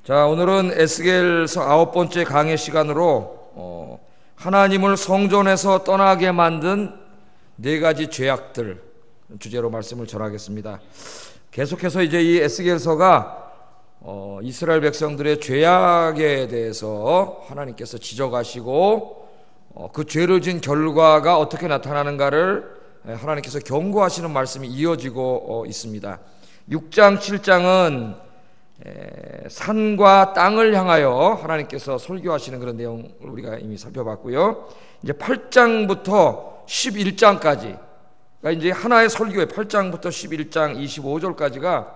자, 오늘은 에스겔서 9번째 강의 시간으로 하나님을 성전에서 떠나게 만든 4가지 죄악들 주제로 말씀을 전하겠습니다. 계속해서 이제 이 에스겔서가 이스라엘 백성들의 죄악에 대해서 하나님께서 지적하시고 그 죄를 지은 결과가 어떻게 나타나는가를 하나님께서 경고하시는 말씀이 이어지고 있습니다. 6장 7장은 산과 땅을 향하여 하나님께서 설교하시는 그런 내용을 우리가 이미 살펴봤고요. 이제 8장부터 11장까지, 그러니까 이제 하나의 설교에 8장부터 11장 25절까지가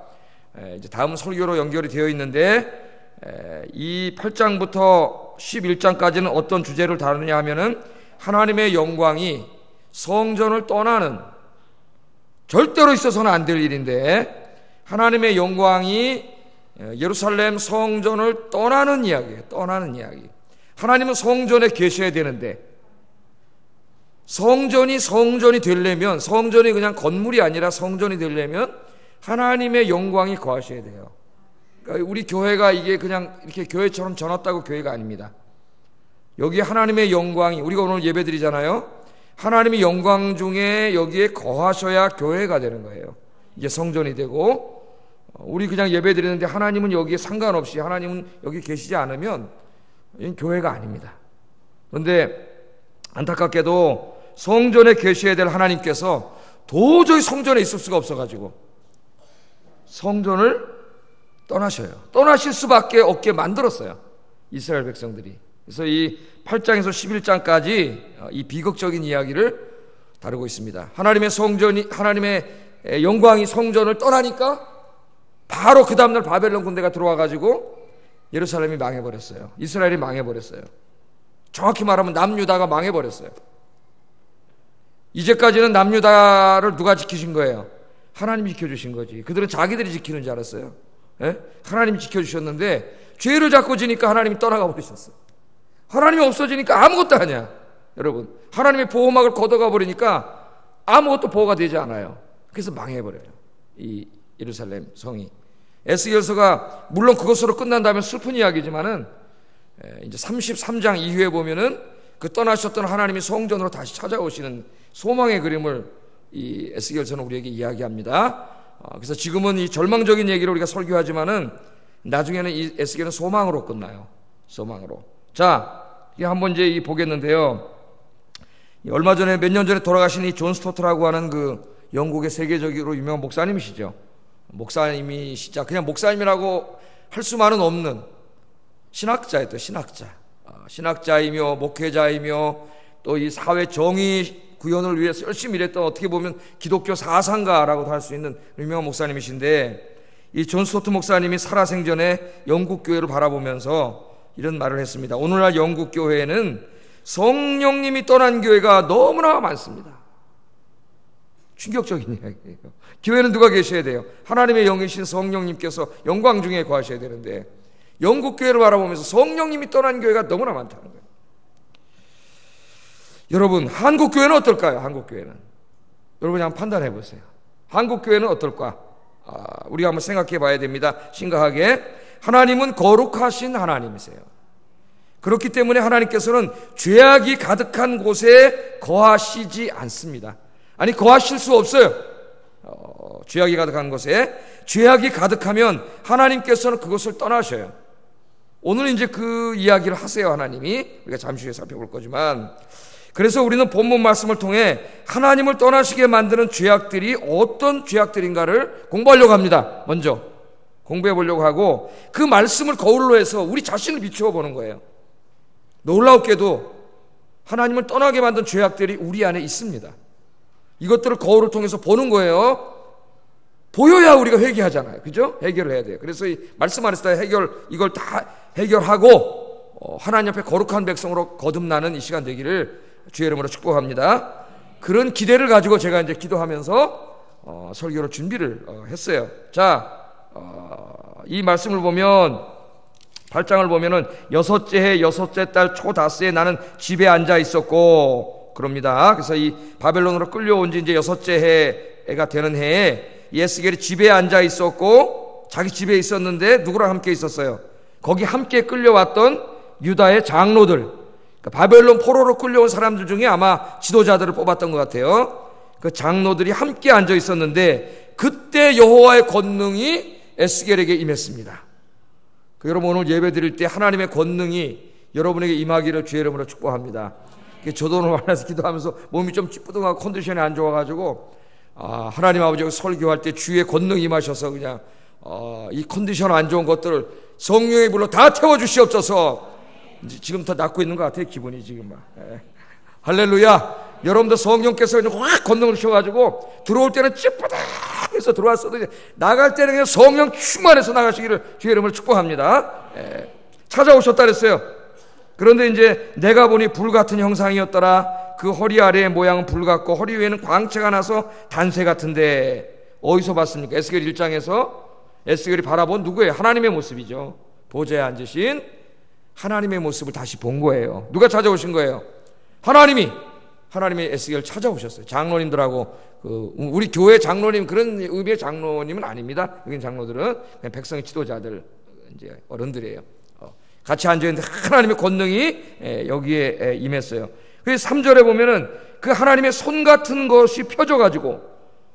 이제 다음 설교로 연결이 되어 있는데, 이 8장부터 11장까지는 어떤 주제를 다루느냐 하면은 하나님의 영광이 성전을 떠나는, 절대로 있어서는 안 될 일인데 하나님의 영광이 예루살렘 성전을 떠나는 이야기예요. 떠나는 이야기. 하나님은 성전에 계셔야 되는데, 성전이 되려면, 성전이 그냥 건물이 아니라 성전이 되려면 하나님의 영광이 거하셔야 돼요. 그러니까 우리 교회가 이게 그냥 이렇게 교회처럼 전왔다고 교회가 아닙니다. 여기 하나님의 영광이, 우리가 오늘 예배 드리잖아요. 하나님의 영광 중에 여기에 거하셔야 교회가 되는 거예요. 이게 성전이 되고, 우리 그냥 예배 드리는데 하나님은 여기에 상관없이, 하나님은 여기 계시지 않으면 이건 교회가 아닙니다. 그런데 안타깝게도 성전에 계셔야 될 하나님께서 도저히 성전에 있을 수가 없어가지고 성전을 떠나셔요. 떠나실 수밖에 없게 만들었어요, 이스라엘 백성들이. 그래서 이 8장에서 11장까지 이 비극적인 이야기를 다루고 있습니다. 하나님의 영광이 성전을 떠나니까 바로 그 다음날 바벨론 군대가 들어와가지고 예루살렘이 망해버렸어요. 이스라엘이 망해버렸어요. 정확히 말하면 남유다가 망해버렸어요. 이제까지는 남유다를 누가 지키신 거예요? 하나님이 지켜주신 거지. 그들은 자기들이 지키는 줄 알았어요. 하나님이 지켜주셨는데 죄를 잡고 지니까 하나님이 떠나가 버리셨어요. 하나님이 없어지니까 아무것도 아니야. 여러분, 하나님의 보호막을 걷어가 버리니까 아무것도 보호가 되지 않아요. 그래서 망해버려요, 이 예루살렘 성이. 에스겔서가 물론 그것으로 끝난다면 슬픈 이야기지만은 이제 33장 이후에 보면은 그 떠나셨던 하나님이 성전으로 다시 찾아오시는 소망의 그림을 이 에스겔서는 우리에게 이야기합니다. 그래서 지금은 이 절망적인 얘기를 우리가 설교하지만은 나중에는 이 에스겔은 소망으로 끝나요. 소망으로. 자, 이게 한번 이제 보겠는데요. 얼마 전에, 몇 년 전에 돌아가신 이 존 스토트라고 하는 그 영국의 세계적으로 유명한 목사님이시죠. 목사님이시자 그냥 목사님이라고 할 수만은 없는 신학자였대요. 신학자이며 목회자이며 또 이 사회 정의 구현을 위해서 열심히 일했던, 어떻게 보면 기독교 사상가라고도 할 수 있는 유명한 목사님이신데, 이 존 스토트 목사님이 살아생전에 영국 교회를 바라보면서 이런 말을 했습니다. 오늘날 영국 교회에는 성령님이 떠난 교회가 너무나 많습니다. 충격적인 이야기예요. 교회는 누가 계셔야 돼요? 하나님의 영이신 성령님께서 영광 중에 거하셔야 되는데, 영국 교회를 바라보면서 성령님이 떠난 교회가 너무나 많다는 거예요. 여러분, 한국 교회는 어떨까요? 한국 교회는 여러분이 한번 판단해 보세요. 한국 교회는 어떨까? 우리가 한번 생각해 봐야 됩니다. 심각하게. 하나님은 거룩하신 하나님이세요. 그렇기 때문에 하나님께서는 죄악이 가득한 곳에 거하시지 않습니다. 아니, 거하실 수 없어요. 죄악이 가득한 곳에. 죄악이 가득하면 하나님께서는 그것을 떠나셔요. 오늘 이제 그 이야기를 하세요, 하나님이. 우리가 잠시 후에 살펴볼 거지만, 그래서 우리는 본문 말씀을 통해 하나님을 떠나시게 만드는 죄악들이 어떤 죄악들인가를 공부하려고 합니다. 먼저 공부해 보려고 하고, 그 말씀을 거울로 해서 우리 자신을 비추어 보는 거예요. 놀랍게도 하나님을 떠나게 만든 죄악들이 우리 안에 있습니다. 이것들을 거울을 통해서 보는 거예요. 보여야 우리가 회개하잖아요. 그죠? 해결을 해야 돼요. 그래서 이 말씀 안에서 이걸 다 해결하고 하나님 앞에 거룩한 백성으로 거듭나는 이 시간 되기를 주의 이름으로 축복합니다. 그런 기대를 가지고 제가 이제 기도하면서 설교를 준비를 했어요. 자, 이 말씀을 보면 8장을 보면은 6째 해 6째 달 초다스에 나는 집에 앉아 있었고 그럽니다. 그래서 이 바벨론으로 끌려온 지 이제 6째 해가 되는 해에 에스겔이 집에 앉아 있었고, 자기 집에 있었는데 누구랑 함께 있었어요? 거기 함께 끌려왔던 유다의 장로들, 그러니까 바벨론 포로로 끌려온 사람들 중에 아마 지도자들을 뽑았던 것 같아요. 그 장로들이 함께 앉아 있었는데 그때 여호와의 권능이 에스겔에게 임했습니다. 여러분 오늘 예배 드릴 때 하나님의 권능이 여러분에게 임하기를 주의 이름으로 축복합니다. 저도 오늘 만나서 기도하면서 몸이 좀 찌뿌둥하고 컨디션이 안 좋아가지고 하나님 아버지가 설교할 때 주의 권능이 임하셔서 그냥 이 컨디션 안 좋은 것들을 성령의 불로 다 태워주시옵소서. 지금부터 낫고 있는 것 같아요. 기분이 지금 막. 할렐루야. 여러분들 성령께서 그냥 확 권능을 주셔가지고 들어올 때는 찌뿌둥해서 들어왔어도 나갈 때는 그냥 성령 충만해서 나가시기를 주의 이름을 축복합니다. 찾아오셨다 그랬어요. 그런데 이제 내가 보니 불같은 형상이었더라. 그 허리 아래의 모양은 불같고 허리 위에는 광채가 나서 단쇠 같은데 어디서 봤습니까? 에스겔 1장에서 에스겔이 바라본 누구예요? 하나님의 모습이죠. 보좌에 앉으신 하나님의 모습을 다시 본 거예요. 누가 찾아오신 거예요? 하나님이 에스겔을 찾아오셨어요. 장로님들하고 우리 교회 장로님 그런 의미의 장로님은 아닙니다. 여기 장로들은 그냥 백성의 지도자들 이제 어른들이에요. 같이 앉아있는데 하나님의 권능이 여기에 임했어요. 그래서 3절에 보면은 그 하나님의 손 같은 것이 펴져가지고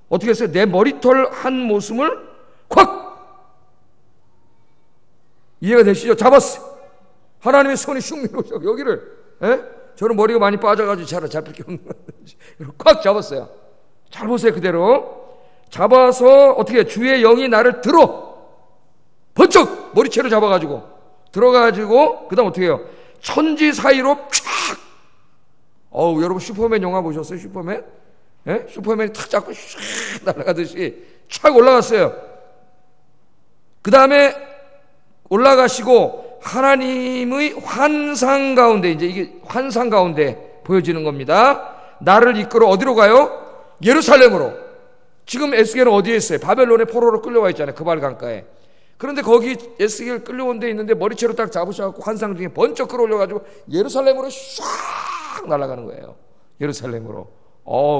어떻게 했어요? 내 머리털 한 모습을 콱! 이해가 되시죠? 잡았어요. 하나님의 손이 슉 밀어서 여기를 저는 머리가 많이 빠져가지고 잘 잡힐 게 없는 건지 꽉 잡았어요. 잘 보세요. 그대로 잡아서 어떻게 주의 영이 나를 들어 번쩍 머리채를 잡아가지고 들어가지고 그 다음 어떻게 해요? 천지 사이로 촥! 여러분 슈퍼맨 영화 보셨어요? 슈퍼맨? 슈퍼맨이 탁 잡고 샥 날아가듯이 촥 올라갔어요. 그 다음에 올라가시고 하나님의 환상 가운데, 이제 이게 환상 가운데 보여지는 겁니다. 나를 이끌어 어디로 가요? 예루살렘으로. 지금 에스겔은 어디에 있어요? 바벨론의 포로로 끌려와 있잖아요. 그발 강가에. 그런데 거기 에스겔 끌려온 데 있는데 머리채로 딱 잡으셔갖고 환상 중에 번쩍 끌어올려가지고 예루살렘으로 샥 날아가는 거예요. 예루살렘으로.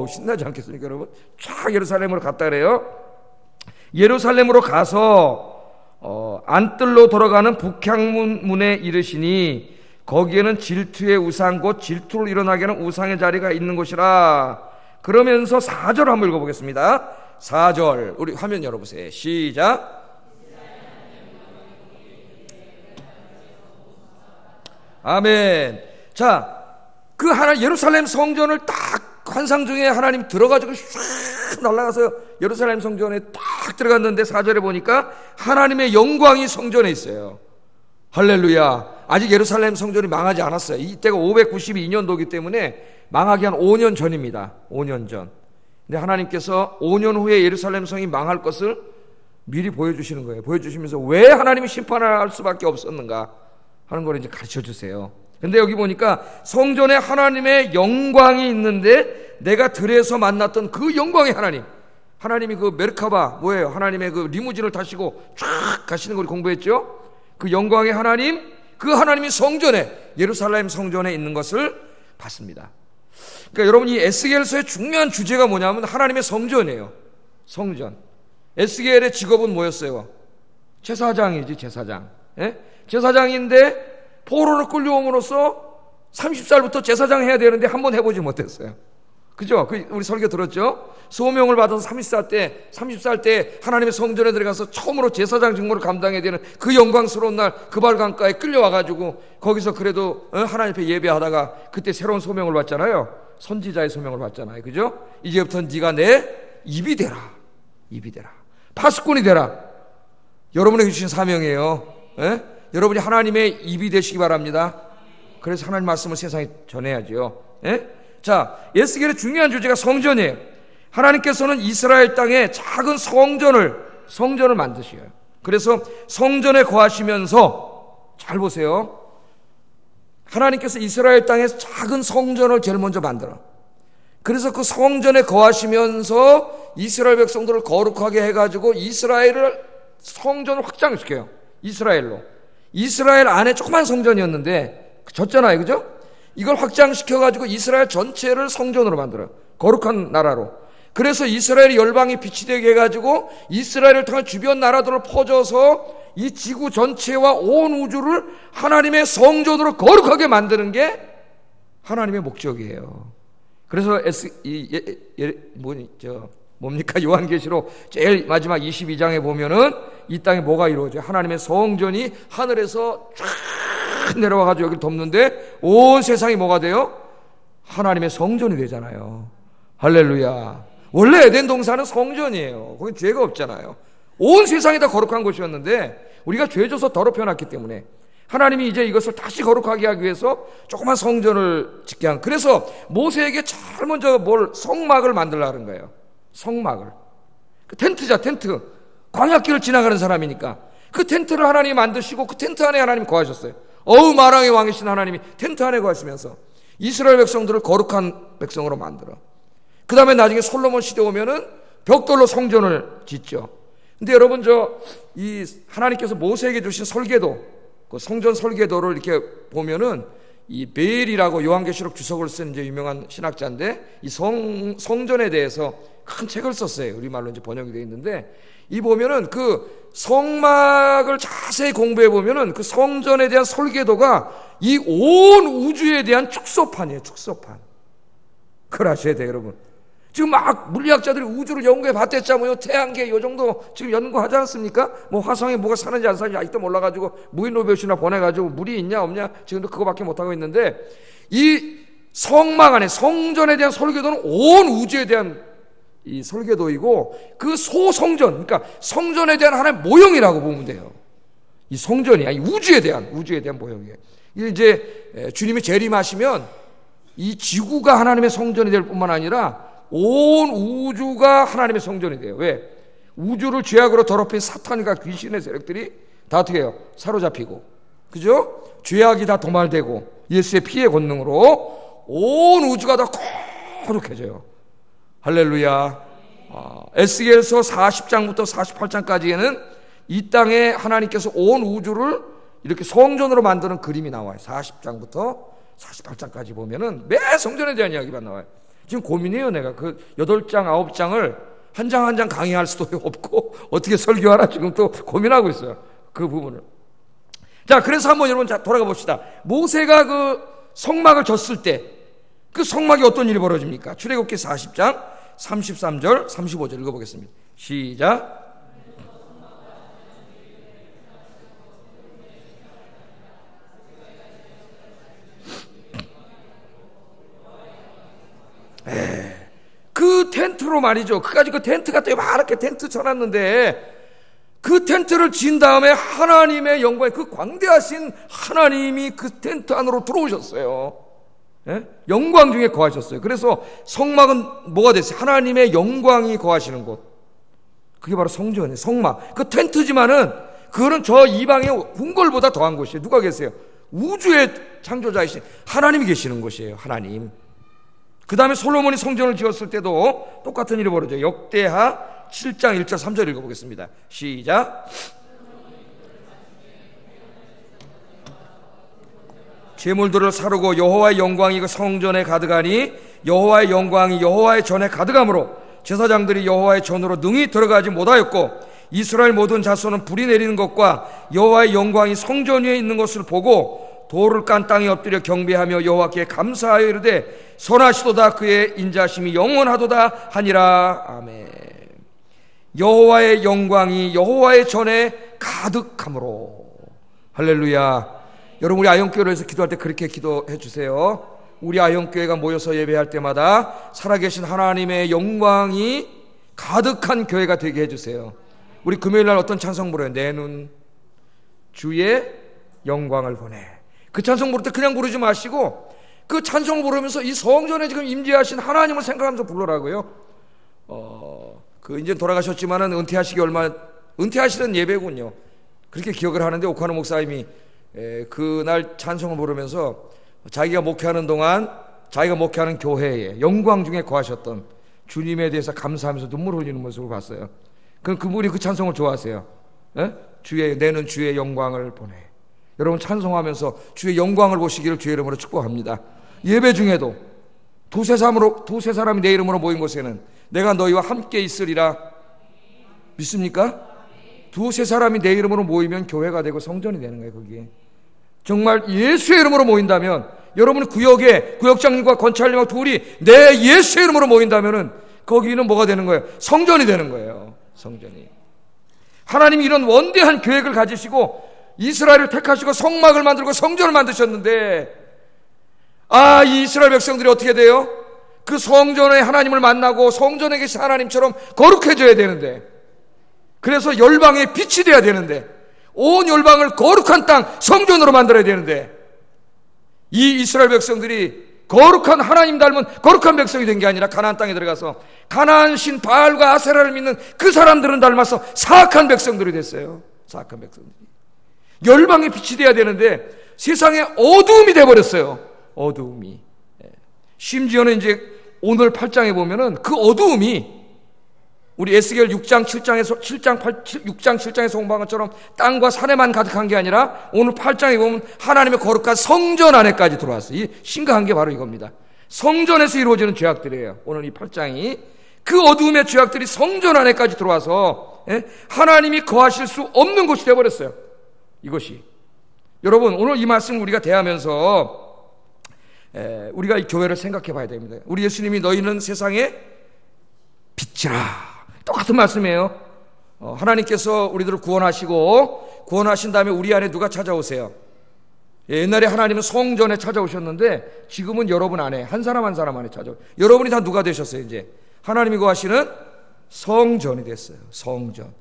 신나지 않겠습니까, 여러분? 쫙 예루살렘으로 갔다 그래요. 예루살렘으로 가서 안뜰로 돌아가는 북향문에 이르시니 거기에는 질투의 우상 곧 질투를 일어나게 하는 우상의 자리가 있는 곳이라. 그러면서 4절 한번 읽어보겠습니다. 4절 우리 화면 열어보세요. 시작. 아멘. 자, 그 예루살렘 성전을 딱 환상 중에 하나님 들어가지고 슉 날아가서 예루살렘 성전에 딱 들어갔는데 4절에 보니까 하나님의 영광이 성전에 있어요. 할렐루야. 아직 예루살렘 성전이 망하지 않았어요. 이때가 592년도이기 때문에 망하기 한 5년 전입니다. 5년 전. 근데 하나님께서 5년 후에 예루살렘 성이 망할 것을 미리 보여주시는 거예요. 보여주시면서 왜 하나님이 심판을 할 수밖에 없었는가 하는 걸 이제 가르쳐 주세요. 근데 여기 보니까 성전에 하나님의 영광이 있는데 내가 들에서 만났던 그 영광의 하나님이 그 메르카바 뭐예요? 하나님의 그 리무진을 타시고 쫙 가시는 걸 공부했죠? 그 영광의 하나님, 그 하나님이 성전에 예루살렘 성전에 있는 것을 봤습니다. 그러니까 여러분 이 에스겔서의 중요한 주제가 뭐냐면 하나님의 성전이에요. 성전. 에스겔의 직업은 뭐였어요? 제사장이지, 제사장. 제사장인데 포로로 끌려옴으로써 30살부터 제사장 해야 되는데 한번 해보지 못했어요. 그죠? 우리 설교 들었죠? 소명을 받아서 30살 때 하나님의 성전에 들어가서 처음으로 제사장 직무를 감당해야 되는 그 영광스러운 날 그발 강가에 끌려와가지고 거기서 그래도 하나님 앞에 예배하다가 그때 새로운 소명을 받잖아요. 선지자의 소명을 받잖아요. 그죠? 이제부터는 네가 내 입이 되라. 파수꾼이 되라. 여러분에게 주신 사명이에요. 여러분이 하나님의 입이 되시기 바랍니다. 그래서 하나님 말씀을 세상에 전해야죠. 자, 에스겔의 중요한 주제가 성전이에요. 하나님께서는 이스라엘 땅에 작은 성전을 만드셔요. 그래서 성전에 거하시면서 잘 보세요. 하나님께서 이스라엘 땅에 작은 성전을 제일 먼저 만들어. 그래서 그 성전에 거하시면서 이스라엘 백성들을 거룩하게 해가지고 이스라엘을 성전을 확장시켜요. 이스라엘 안에 조그만 성전이었는데 졌잖아요. 그죠? 이걸 확장시켜가지고 이스라엘 전체를 성전으로 만들어요. 거룩한 나라로. 그래서 이스라엘이 열방의 빛이 되게 해가지고 이스라엘을 통해 주변 나라들을 퍼져서 이 지구 전체와 온 우주를 하나님의 성전으로 거룩하게 만드는 게 하나님의 목적이에요. 그래서 요한계시록 제일 마지막 22장에 보면은 이 땅에 뭐가 이루어져요? 하나님의 성전이 하늘에서 쫙 내려와가지고 여기를 덮는데 온 세상이 뭐가 돼요? 하나님의 성전이 되잖아요. 할렐루야. 원래 에덴 동산은 성전이에요. 거기 죄가 없잖아요. 온 세상이 다 거룩한 곳이었는데 우리가 죄 져서 더럽혀놨기 때문에 하나님이 이제 이것을 다시 거룩하게 하기 위해서 조그만 성전을 짓게 한. 그래서 모세에게 제일 먼저 성막을 만들려고 하는 거예요. 성막을. 그 텐트자, 텐트. 광야길을 지나가는 사람이니까 그 텐트를 하나님이 만드시고 그 텐트 안에 하나님이 거하셨어요. 마랑의 왕이신 하나님이 텐트 안에 거하시면서 이스라엘 백성들을 거룩한 백성으로 만들어. 그 다음에 나중에 솔로몬 시대 오면은 벽돌로 성전을 짓죠. 근데 여러분, 이 하나님께서 모세에게 주신 설계도, 그 성전 설계도를 이렇게 보면은 이 베일이라고 요한계시록 주석을 쓴 이제 유명한 신학자인데 이 성전에 대해서 큰 책을 썼어요. 우리말로 이제 번역이 되어 있는데 이 보면은 그 성막을 자세히 공부해 보면은 그 성전에 대한 설계도가 이 온 우주에 대한 축소판이에요. 축소판. 그걸 아셔야 돼요, 여러분. 지금 막 물리학자들이 우주를 연구해 봤댔자고요. 태양계 요 정도 지금 연구하지 않습니까? 뭐 화성에 뭐가 사는지 안 사는지 아직도 몰라가지고 무인로봇이나 보내가지고 물이 있냐 없냐 지금도 그거밖에 못하고 있는데 이 성막 안에 성전에 대한 설계도는 온 우주에 대한 이 설계도이고 그 소성전, 그러니까 성전에 대한 하나의 모형이라고 보면 돼요. 이 성전이 아니 우주에 대한 모형이에요. 이게 이제 주님이 재림하시면 이 지구가 하나님의 성전이 될 뿐만 아니라 온 우주가 하나님의 성전이 돼요. 왜? 우주를 죄악으로 더럽힌 사탄과 귀신의 세력들이 다 어떻게 해요? 사로잡히고, 그죠? 죄악이 다 도말되고 예수의 피의 권능으로 온 우주가 다 거룩해져요. 할렐루야. 에스겔서 40장부터 48장까지에는 이 땅에 하나님께서 온 우주를 이렇게 성전으로 만드는 그림이 나와요. 40장부터 48장까지 보면은 매 성전에 대한 이야기만 나와요. 지금 고민해요. 내가 그 8장, 9장을 한 장 한 장 강의할 수도 없고 어떻게 설교하나 지금 또 고민하고 있어요. 그 부분을. 자, 그래서 한번 여러분 돌아가 봅시다. 모세가 그 성막을 졌을 때 그 성막이 어떤 일이 벌어집니까? 출애굽기 40장 33절 35절 읽어보겠습니다. 시작. 그 텐트로 말이죠. 그까지 그 텐트가 또 이렇게 텐트 쳐놨는데 그 텐트를 진 다음에 하나님의 영광, 그 광대하신 하나님이 그 텐트 안으로 들어오셨어요. 예? 영광 중에 거하셨어요. 그래서 성막은 뭐가 됐어요? 하나님의 영광이 거하시는 곳. 그게 바로 성전이에요. 성막. 그 텐트지만은 그거는 저 이방의 궁궐보다 더한 곳이에요. 누가 계세요? 우주의 창조자이신 하나님이 계시는 곳이에요. 하나님. 그 다음에 솔로몬이 성전을 지었을 때도 똑같은 일이 벌어져요. 역대하 7장 1절 3절 읽어보겠습니다. 시작. 제물들을 사르고 여호와의 영광이 그 성전에 가득하니 여호와의 영광이 여호와의 전에 가득함으로 제사장들이 여호와의 전으로 능히 들어가지 못하였고 이스라엘 모든 자손은 불이 내리는 것과 여호와의 영광이 성전 위에 있는 것을 보고 돌을 깐 땅에 엎드려 경배하며 여호와께 감사하여 이르되 선하시도다 그의 인자심이 영원하도다 하니라. 아멘. 여호와의 영광이 여호와의 전에 가득함으로. 할렐루야. 여러분, 우리 아영교회에서 기도할 때 그렇게 기도해 주세요. 우리 아영교회가 모여서 예배할 때마다 살아계신 하나님의 영광이 가득한 교회가 되게 해주세요. 우리 금요일날 어떤 찬송 부르요? 내 눈 주의 영광을 보내. 그 찬송 부를 때 그냥 부르지 마시고 그 찬송 부르면서 이 성전에 지금 임재하신 하나님을 생각하면서 부르라고요. 그 이제 돌아가셨지만은 은퇴하시던 예배군요. 그렇게 기억을 하는데 오카노 목사님이 그날 찬송을 부르면서 자기가 목회하는 동안 자기가 목회하는 교회에 영광 중에 거하셨던 주님에 대해서 감사하면서 눈물 흘리는 모습을 봤어요. 그분이 그 찬송을 좋아하세요. 내는 주의 영광을 보내. 여러분, 찬송하면서 주의 영광을 보시기를 주의 이름으로 축복합니다. 예배 중에도 두세 사람이 내 이름으로 모인 곳에는 내가 너희와 함께 있으리라. 믿습니까? 두세 사람이 내 이름으로 모이면 교회가 되고 성전이 되는 거예요. 거기에 정말 예수의 이름으로 모인다면, 여러분 구역에 구역장님과 권찰님과 둘이 내 예수의 이름으로 모인다면은 거기는 뭐가 되는 거예요? 성전이 되는 거예요. 성전이. 하나님이 이런 원대한 계획을 가지시고 이스라엘을 택하시고 성막을 만들고 성전을 만드셨는데, 이 이스라엘 백성들이 어떻게 돼요? 그 성전에 하나님을 만나고 성전에 계신 하나님처럼 거룩해져야 되는데, 그래서 열방의 빛이 돼야 되는데, 온 열방을 거룩한 땅 성전으로 만들어야 되는데, 이 이스라엘 백성들이 거룩한 하나님 닮은 거룩한 백성이 된 게 아니라 가나안 땅에 들어가서 가나안 신 바알과 아세라를 믿는 그 사람들은 닮아서 사악한 백성들이 됐어요. 사악한 백성들이. 열방의 빛이 돼야 되는데 세상에 어두움이 돼버렸어요. 어두움이. 심지어는 이제 오늘 8장에 보면은 그 어두움이 우리 에스겔 6장 7장에서 홍보한 것처럼 땅과 산에만 가득한 게 아니라 오늘 8장에 보면 하나님의 거룩한 성전 안에까지 들어왔어요. 이 심각한 게 바로 이겁니다. 성전에서 이루어지는 죄악들이에요. 오늘 이 8장이 그 어두움의 죄악들이 성전 안에까지 들어와서 하나님이 거하실 수 없는 곳이 되어버렸어요. 이것이. 여러분, 오늘 이 말씀 우리가 대하면서 우리가 이 교회를 생각해 봐야 됩니다. 우리 예수님이 너희는 세상의 빛이라. 똑같은 말씀이에요. 하나님께서 우리들을 구원하신 다음에 우리 안에 누가 찾아오세요? 옛날에 하나님은 성전에 찾아오셨는데 지금은 여러분 안에 한 사람 한 사람 안에 찾아오세요. 여러분이 다 누가 되셨어요? 이제 하나님이 거하시는 성전이 됐어요. 성전.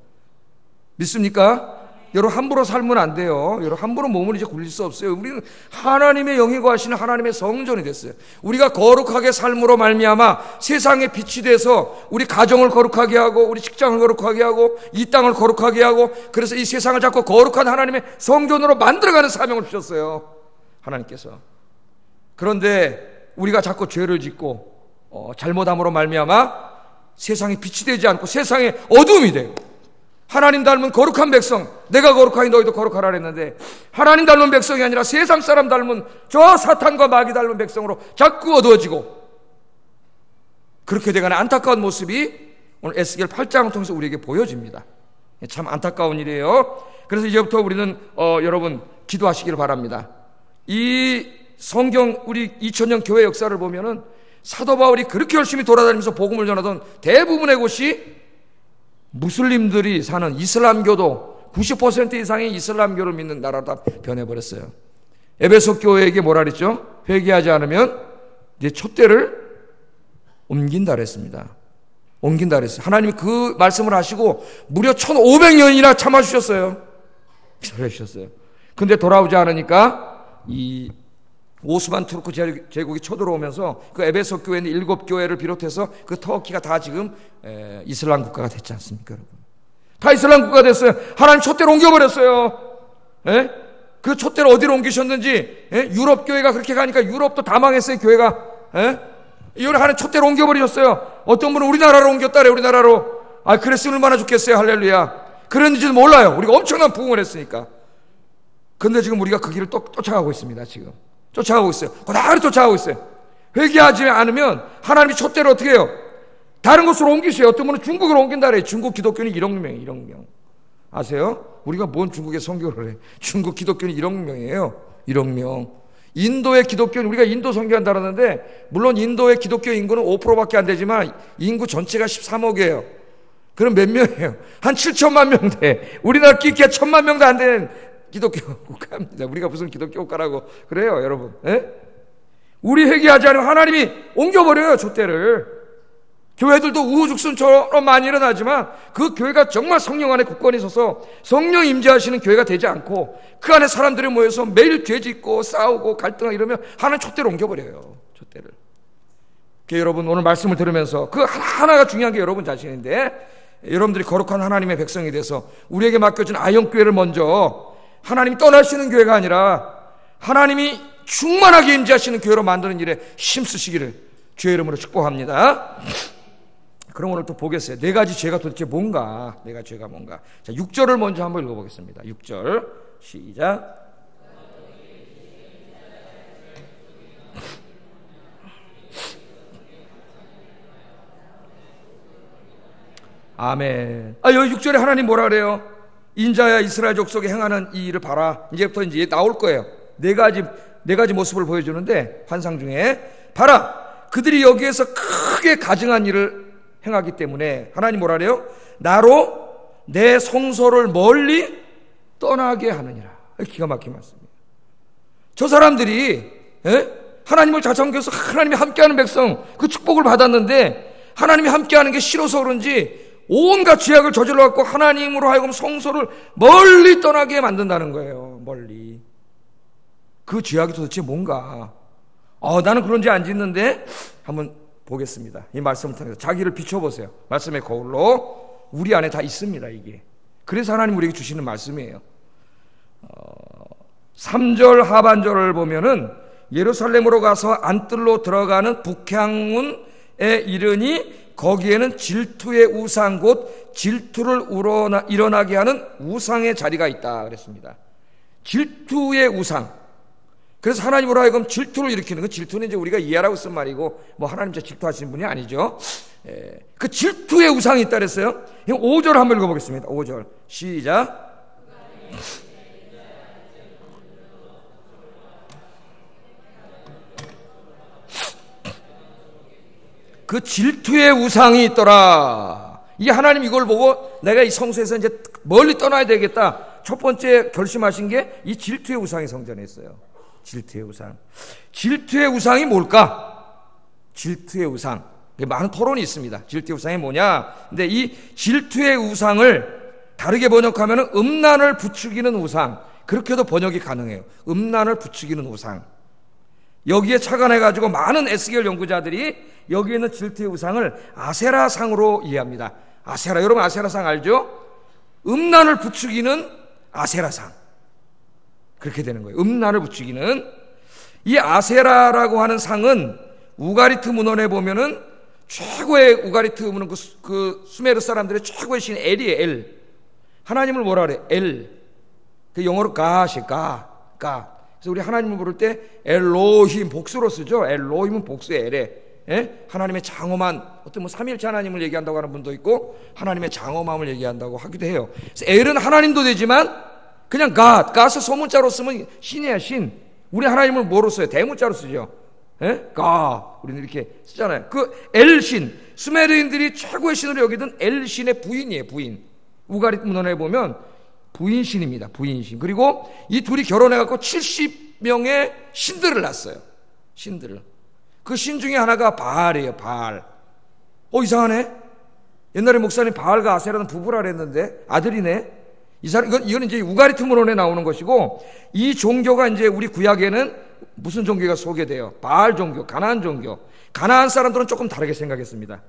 믿습니까? 여러분 함부로 살면 안 돼요. 여러분 함부로 몸을 이제 굴릴 수 없어요. 우리는 하나님의 영이 거하시는 하나님의 성전이 됐어요. 우리가 거룩하게 삶으로 말미암아 세상에 빛이 돼서 우리 가정을 거룩하게 하고 우리 직장을 거룩하게 하고 이 땅을 거룩하게 하고, 그래서 이 세상을 자꾸 거룩한 하나님의 성전으로 만들어가는 사명을 주셨어요. 하나님께서. 그런데 우리가 자꾸 죄를 짓고 잘못함으로 말미암아 세상에 빛이 되지 않고 세상에 어두움이 돼요. 하나님 닮은 거룩한 백성, 내가 거룩하니 너희도 거룩하라 그랬는데 하나님 닮은 백성이 아니라 세상 사람 닮은 저 사탄과 마귀 닮은 백성으로 자꾸 어두워지고, 그렇게 돼가는 안타까운 모습이 오늘 에스겔 8장을 통해서 우리에게 보여집니다. 참 안타까운 일이에요. 그래서 이제부터 우리는 여러분 기도하시기를 바랍니다. 이 성경 우리 2000년 교회 역사를 보면은 사도 바울이 그렇게 열심히 돌아다니면서 복음을 전하던 대부분의 곳이 무슬림들이 사는 이슬람교도 90% 이상이 이슬람교를 믿는 나라로 다 변해버렸어요. 에베소 교회에게 뭐라 그랬죠? 회개하지 않으면 이제 촛대를 옮긴다 그랬습니다. 옮긴다 그랬어요. 하나님이 그 말씀을 하시고 무려 1500년이나 참아주셨어요. 기다려주셨어요. 근데 돌아오지 않으니까 이 오스만 투르크 제국이 쳐들어오면서 그 에베소 교회는 7교회를 비롯해서 그 터키가 다 지금 이슬람 국가가 됐지 않습니까, 여러분? 다 이슬람 국가가 됐어요. 하나님 촛대로 옮겨버렸어요. 그 촛대를 어디로 옮기셨는지, 유럽 교회가 그렇게 가니까 유럽도 다 망했어요, 교회가. 이걸 하나님 촛대로 옮겨버리셨어요. 어떤 분은 우리나라로 옮겼다래, 우리나라로. 그랬으면 얼마나 좋겠어요, 할렐루야. 그랬는지도 몰라요. 우리가 엄청난 부흥을 했으니까. 근데 지금 우리가 그 길을 쫓아가고 있습니다, 지금. 쫓아가고 있어요. 그대로 쫓아가고 있어요. 회개하지 않으면 하나님이 촛대를 어떻게 해요? 다른 곳으로 옮기세요. 어떤 분은 중국으로 옮긴다 그래요. 중국 기독교는 1억 명, 1억 명. 아세요? 우리가 뭔 중국에 선교를 해. 중국 기독교는 1억 명이에요. 1억 명. 인도의 기독교는 우리가 인도 선교한다 그러는데, 물론 인도의 기독교 인구는 5%밖에 안 되지만 인구 전체가 13억이에요. 그럼 몇 명이에요? 한 7천만 명 돼. 우리나라 끼끼야 1,000만 명도 안 되는 기독교 국가입니다. 우리가 무슨 기독교 국가라고 그래요, 여러분? 우리 회개하지 않으면 하나님이 옮겨버려요, 촛대를. 교회들도 우후죽순처럼 많이 일어나지만 그 교회가 정말 성령 안에 굳건히 서서 성령 임재하시는 교회가 되지 않고 그 안에 사람들이 모여서 매일 죄짓고 싸우고 갈등하고 이러면 하나님 촛대를 옮겨버려요, 촛대를. 여러분 오늘 말씀을 들으면서 그 하나하나가 중요한 게 여러분 자신인데, 여러분들이 거룩한 하나님의 백성이 돼서 우리에게 맡겨진 아영교회를 먼저 하나님이 떠나시는 교회가 아니라 하나님이 충만하게 임재하시는 교회로 만드는 일에 힘쓰시기를 주의 이름으로 축복합니다. 그럼 오늘 또 보겠어요. 네 가지 죄가 도대체 뭔가? 네 가지 죄가 뭔가? 자, 6절을 먼저 한번 읽어보겠습니다. 6절 시작. 아멘. 여기 6절에 하나님 뭐라 그래요? 인자야 이스라엘 족속에 행하는 이 일을 봐라. 이제부터 이제 나올 거예요. 네 가지 모습을 보여주는데, 환상 중에 봐라, 그들이 여기에서 크게 가증한 일을 행하기 때문에 하나님 뭐라 그래요? 나로 내 성소를 멀리 떠나게 하느니라. 기가 막힌 말씀이에요. 저 사람들이 하나님을 자청해서 하나님이 함께하는 백성, 그 축복을 받았는데 하나님이 함께하는 게 싫어서 그런지 온갖 죄악을 저질러 갖고 하나님으로 하여금 성소를 멀리 떠나게 만든다는 거예요. 멀리. 그 죄악이 도대체 뭔가? 나는 그런 죄 안 짓는데. 한번 보겠습니다. 이 말씀을 통해서 자기를 비춰보세요. 말씀의 거울로 우리 안에 다 있습니다. 이게 그래서 하나님 우리에게 주시는 말씀이에요. 3절 하반절을 보면은 예루살렘으로 가서 안뜰로 들어가는 북향문에 이르니 거기에는 질투의 우상 곧 질투를 일어나게 하는 우상의 자리가 있다 그랬습니다. 질투의 우상. 그래서 하나님으로 하여금 질투를 일으키는 거, 질투는 이제 우리가 이해하라고 쓴 말이고 뭐 하나님 진짜 질투하시는 분이 아니죠. 그 질투의 우상이 있다 그랬어요. 5절 한번 읽어보겠습니다. 5절 시작. 그 질투의 우상이 있더라. 이 하나님 이걸 보고 내가 이 성소에서 이제 멀리 떠나야 되겠다. 첫 번째 결심하신 게 이 질투의 우상이 성전에 있어요. 질투의 우상. 질투의 우상이 뭘까? 질투의 우상. 많은 토론이 있습니다. 질투의 우상이 뭐냐? 근데 이 질투의 우상을 다르게 번역하면 음란을 부추기는 우상. 그렇게도 번역이 가능해요. 음란을 부추기는 우상. 여기에 착안해가지고 많은 에스겔 연구자들이 여기에 있는 질투의 우상을 아세라상으로 이해합니다. 아세라, 여러분 아세라상 알죠? 음란을 부추기는 아세라상. 그렇게 되는 거예요. 음란을 부추기는. 이 아세라라고 하는 상은 우가리트 문헌에 보면은 최고의 우가리트 문헌 그 수메르 사람들의 최고의 신 엘이에요. 엘. 하나님을 뭐라 그래? 엘. 그 영어로 가. 그래서 우리 하나님을 부를 때 엘로힘 복수로 쓰죠. 엘로힘은 복수의 엘에. 하나님의 장엄한 어떤 삼일체 하나님을 얘기한다고 하는 분도 있고 하나님의 장엄함을 얘기한다고 하기도 해요. 그래서 엘은 하나님도 되지만 그냥 갓 소문자로 쓰면 신이야, 신. 우리 하나님을 뭐로 써요? 대문자로 쓰죠. 가. 우리는 이렇게 쓰잖아요. 그 엘신, 수메르인들이 최고의 신으로 여기던 엘신의 부인이에요, 부인. 우가리트 문헌에 보면 부인신입니다, 부인신. 그리고 이 둘이 결혼해갖고 70명의 신들을 낳았어요. 신들을. 그 신 중에 하나가 바알이에요, 바알. 이상하네? 옛날에 목사님 바알과 아세라는 부부라 그랬는데 아들이네? 이건 이제 우가리트 문헌에 나오는 것이고, 이 종교가 이제 우리 구약에는 무슨 종교가 소개돼요? 바알 종교, 가나안 종교. 가나안 사람들은 조금 다르게 생각했습니다.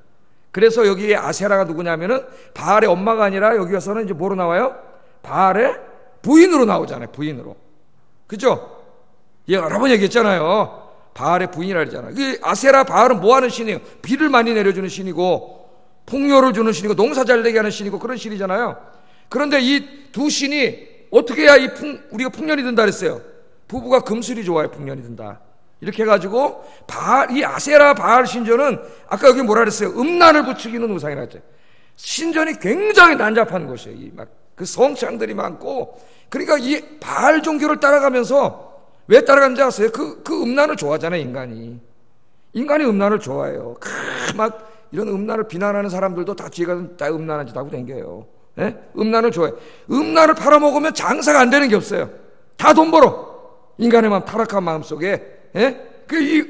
그래서 여기에 아세라가 누구냐면은 바알의 엄마가 아니라 여기 와서는 이제 뭐로 나와요? 바알의 부인으로 나오잖아요. 부인으로. 그죠? 여러 번 얘기했잖아요. 바알의 부인이라 그러잖아요. 아세라, 바알은 뭐 하는 신이에요? 비를 많이 내려주는 신이고 풍요를 주는 신이고 농사 잘 되게 하는 신이고 그런 신이잖아요. 그런데 이 두 신이 어떻게 해야 우리가 풍년이 든다 그랬어요? 부부가 금술이 좋아요. 풍년이 든다. 이렇게 해가지고 이 아세라 바알 신전은 아까 여기 뭐라 그랬어요? 음란을 부추기는 우상이라 했죠. 신전이 굉장히 난잡한 곳이에요. 막 그 성창들이 많고, 그러니까 이 바알 종교를 따라가면서 왜 따라가는지 아세요? 그 음란을 좋아하잖아요, 인간이. 인간이 음란을 좋아해요. 막 이런 음란을 비난하는 사람들도 다 뒤에 다 음란한 짓 하고 댕겨요. 음란을 좋아해요. 음란을 팔아먹으면 장사가 안 되는 게 없어요. 다 돈 벌어. 인간의 마음, 타락한 마음 속에. 이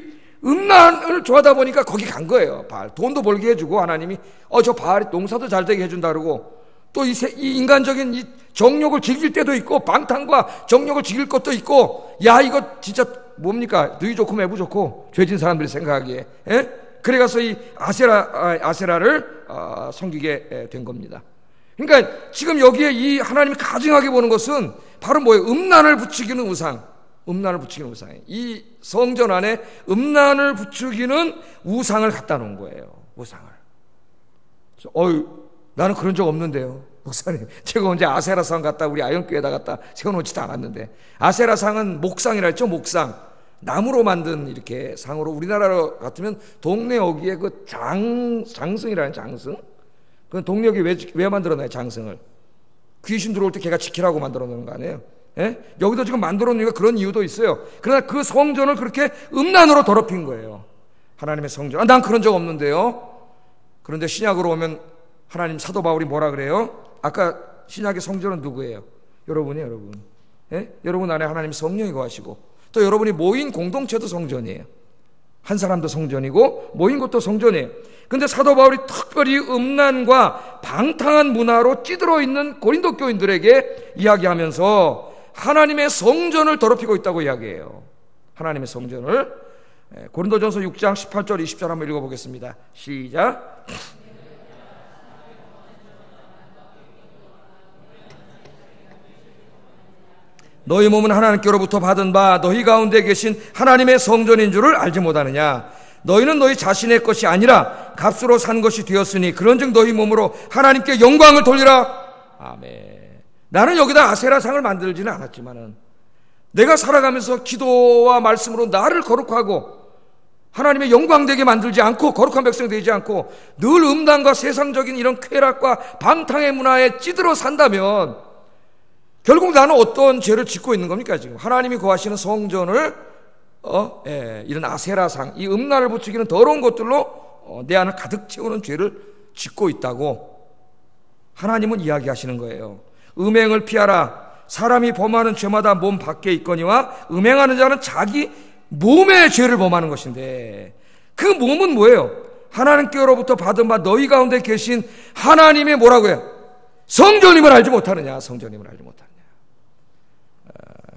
음란을 좋아하다 보니까 거기 간 거예요. 바알. 돈도 벌게 해주고 하나님이 저 바알이 농사도 잘 되게 해준다 그러고, 또 이 인간적인 이 정욕을 즐길 때도 있고 방탕과 정욕을 즐길 것도 있고, 야 이거 진짜 뭡니까? 너희 좋고 매부 좋고 죄진 사람들이 생각하기에. 그래가서 이 아세라를 섬기게 된 겁니다. 그러니까 지금 여기에 이 하나님이 가증하게 보는 것은 바로 뭐예요? 음란을 부추기는 우상. 음란을 부추기는 우상이에요. 이 성전 안에 음란을 부추기는 우상을 갖다 놓은 거예요. 우상을. 나는 그런 적 없는데요. 목사님, 제가 언제 아세라상 갖다 우리 아영교회에다 갖다 세워놓지도 않았는데. 아세라상은 목상이라 했죠. 목상. 나무로 만든 이렇게 상으로, 우리나라 같으면 동네 어귀에 그 장승이라는 장승, 그건 동력이 왜 만들어놔요? 장성을. 귀신 들어올 때 걔가 지키라고 만들어 놓는 거 아니에요? 예? 여기도 지금 만들어 놓으니까 그런 이유도 있어요. 그러나 그 성전을 그렇게 음란으로 더럽힌 거예요. 하나님의 성전. 난 그런 적 없는데요. 그런데 신약으로 오면 하나님 사도 바울이 뭐라 그래요? 아까 신약의 성전은 누구예요? 여러분이에요, 여러분. 예? 여러분 안에 하나님 성령이 거하시고 또 여러분이 모인 공동체도 성전이에요. 한 사람도 성전이고 모인 것도 성전이에요. 근데 사도 바울이 특별히 음란과 방탕한 문화로 찌들어 있는 고린도 교인들에게 이야기하면서 하나님의 성전을 더럽히고 있다고 이야기해요. 하나님의 성전을. 고린도전서 6장 18절 20절 한번 읽어보겠습니다. 시작. 너희 몸은 하나님께로부터 받은 바 너희 가운데 계신 하나님의 성전인 줄을 알지 못하느냐. 너희는 너희 자신의 것이 아니라 값으로 산 것이 되었으니 그런즉 너희 몸으로 하나님께 영광을 돌리라. 아멘. 나는 여기다 아세라상을 만들지는 않았지만은 내가 살아가면서 기도와 말씀으로 나를 거룩하고 하나님의 영광되게 만들지 않고 거룩한 백성 되지 않고 늘 음란과 세상적인 이런 쾌락과 방탕의 문화에 찌들어 산다면 결국 나는 어떤 죄를 짓고 있는 겁니까? 지금 하나님이 거하시는 성전을 이런 아세라상, 이 음란을 부추기는 더러운 것들로 내 안을 가득 채우는 죄를 짓고 있다고 하나님은 이야기하시는 거예요. 음행을 피하라. 사람이 범하는 죄마다 몸 밖에 있거니와 음행하는 자는 자기 몸의 죄를 범하는 것인데 그 몸은 뭐예요? 하나님께로부터 받은 바 너희 가운데 계신 하나님의 뭐라고요? 성전임을 알지 못하느냐. 성전임을 알지 못하느냐.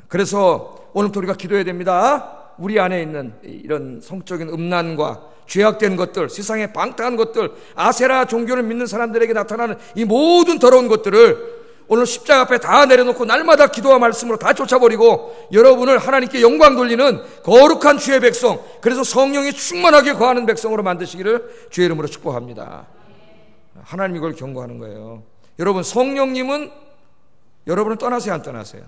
그래서 오늘부터 우리가 기도해야 됩니다. 우리 안에 있는 이런 성적인 음란과 죄악된 것들, 세상의 방탕한 것들, 아세라 종교를 믿는 사람들에게 나타나는 이 모든 더러운 것들을 오늘 십자가 앞에 다 내려놓고 날마다 기도와 말씀으로 다 쫓아버리고 여러분을 하나님께 영광 돌리는 거룩한 주의 백성, 그래서 성령이 충만하게 거하는 백성으로 만드시기를 주의 이름으로 축복합니다. 하나님이 이걸 경고하는 거예요. 여러분, 성령님은 여러분을 떠나세요, 안 떠나세요?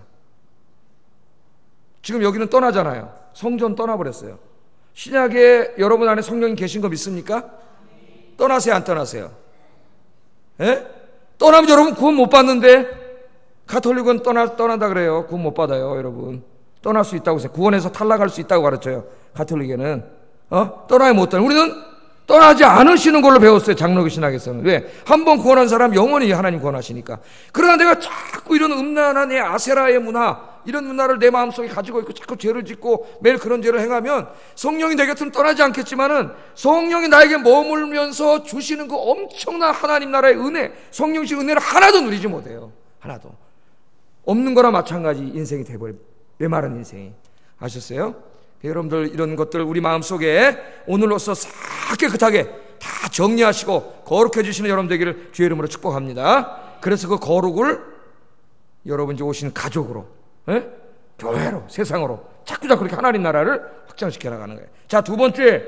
지금 여기는 떠나잖아요. 성전 떠나버렸어요. 신약에 여러분 안에 성령이 계신 거 믿습니까? 떠나세요, 안 떠나세요? 예? 떠나면 여러분 구원 못 받는데, 가톨릭은 떠난다 그래요. 구원 못 받아요, 여러분. 떠날 수 있다고 해서 구원에서 탈락할 수 있다고 가르쳐요. 가톨릭에는. 떠나야 못 떠나. 우리는 떠나지 않으시는 걸로 배웠어요. 장로교 신학에서는. 왜? 한번 구원한 사람 영원히 하나님 구원하시니까. 그러나 내가 자꾸 이런 음란한 내 아세라의 문화, 이런 문화를 내 마음속에 가지고 있고 자꾸 죄를 짓고 매일 그런 죄를 행하면 성령이 내 곁으로 떠나지 않겠지만은 성령이 나에게 머물면서 주시는 그 엄청난 하나님 나라의 은혜, 성령식 은혜를 하나도 누리지 못해요. 하나도. 없는 거나 마찬가지 인생이 돼버려요. 메마른 인생이. 아셨어요? 여러분들 이런 것들 우리 마음속에 오늘로써 싹 깨끗하게 다 정리하시고 거룩해 주시는 여러분 되기를 주의 이름으로 축복합니다. 그래서 그 거룩을 여러분 이제 오신 가족으로, 교회로, 세상으로 자꾸 그렇게 하나님 나라를 확장시켜 나가는 거예요. 자, 두 번째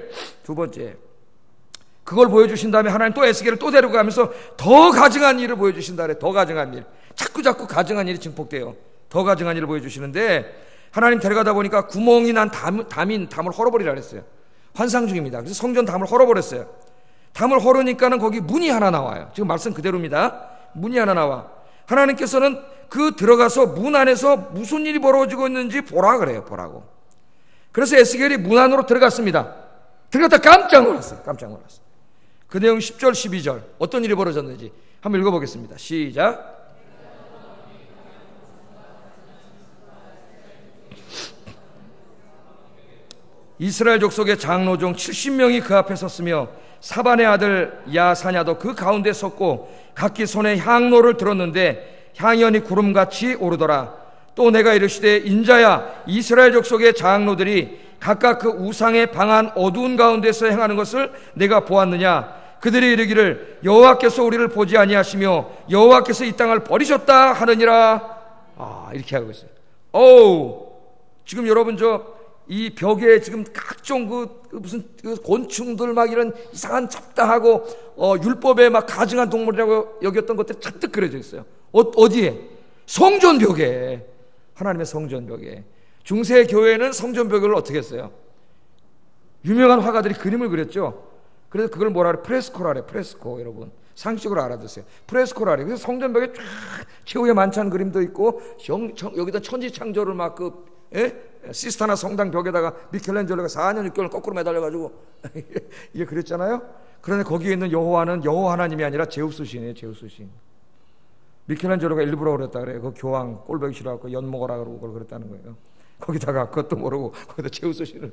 그걸 보여주신 다음에 하나님 또 에스겔을 또 데리고 가면서 더 가증한 일을 보여주신다 그래. 더 가증한 일. 자꾸 가증한 일이 증폭돼요. 더 가증한 일을 보여주시는데 하나님 데려가다 보니까 구멍이 난 담을 헐어버리라 그랬어요. 환상 중입니다. 그래서 성전 담을 헐어버렸어요. 담을 헐으니까는 거기 문이 하나 나와요. 지금 말씀 그대로입니다. 문이 하나 나와. 하나님께서는 그 들어가서 문 안에서 무슨 일이 벌어지고 있는지 보라 그래요. 보라고. 그래서 에스겔이 문 안으로 들어갔습니다. 들어갔다 깜짝 놀랐어요. 깜짝 놀랐어요. 그 내용 10절 12절 어떤 일이 벌어졌는지 한번 읽어보겠습니다. 시작. 이스라엘 족속의 장로 중 70명이 그 앞에 섰으며 사반의 아들 야사냐도 그 가운데 섰고 각기 손에 향로를 들었는데 향연이 구름같이 오르더라. 또 내가 이르시되 인자야, 이스라엘 족속의 장로들이 각각 그 우상의 방한 어두운 가운데서 행하는 것을 내가 보았느냐. 그들이 이르기를 여호와께서 우리를 보지 아니하시며 여호와께서 이 땅을 버리셨다 하느니라. 이렇게 하고 있어요. 지금 여러분 이 벽에 지금 각종 무슨 곤충들 막 이런 이상한 잡다하고 율법에 막 가증한 동물이라고 여겼던 것들이 잔뜩 그려져 있어요. 어디에? 성전벽에. 하나님의 성전벽에. 중세 교회는 성전벽을 어떻게 했어요? 유명한 화가들이 그림을 그렸죠. 그래서 그걸 뭐라 그래? 프레스코라 그래. 프레스코. 여러분, 상식적으로 알아두세요. 프레스코라래. 그래서 성전벽에 쫙 최후의 만찬 그림도 있고 여기다 천지창조를 막 시스타나 성당 벽에다가 미켈란젤로가 4년 6개월 거꾸로 매달려가지고 이게 그랬잖아요. 그런데 거기에 있는 여호와는 여호와 하나님이 아니라 제우스 신이에요. 제우스 신. 미켈란젤로가 일부러 그랬다 그래요. 그 교황 꼴보기 싫어갖고 연 먹어라 그러고 그걸 그랬다는 거예요. 거기다가 그것도 모르고 거기다 제우스 신을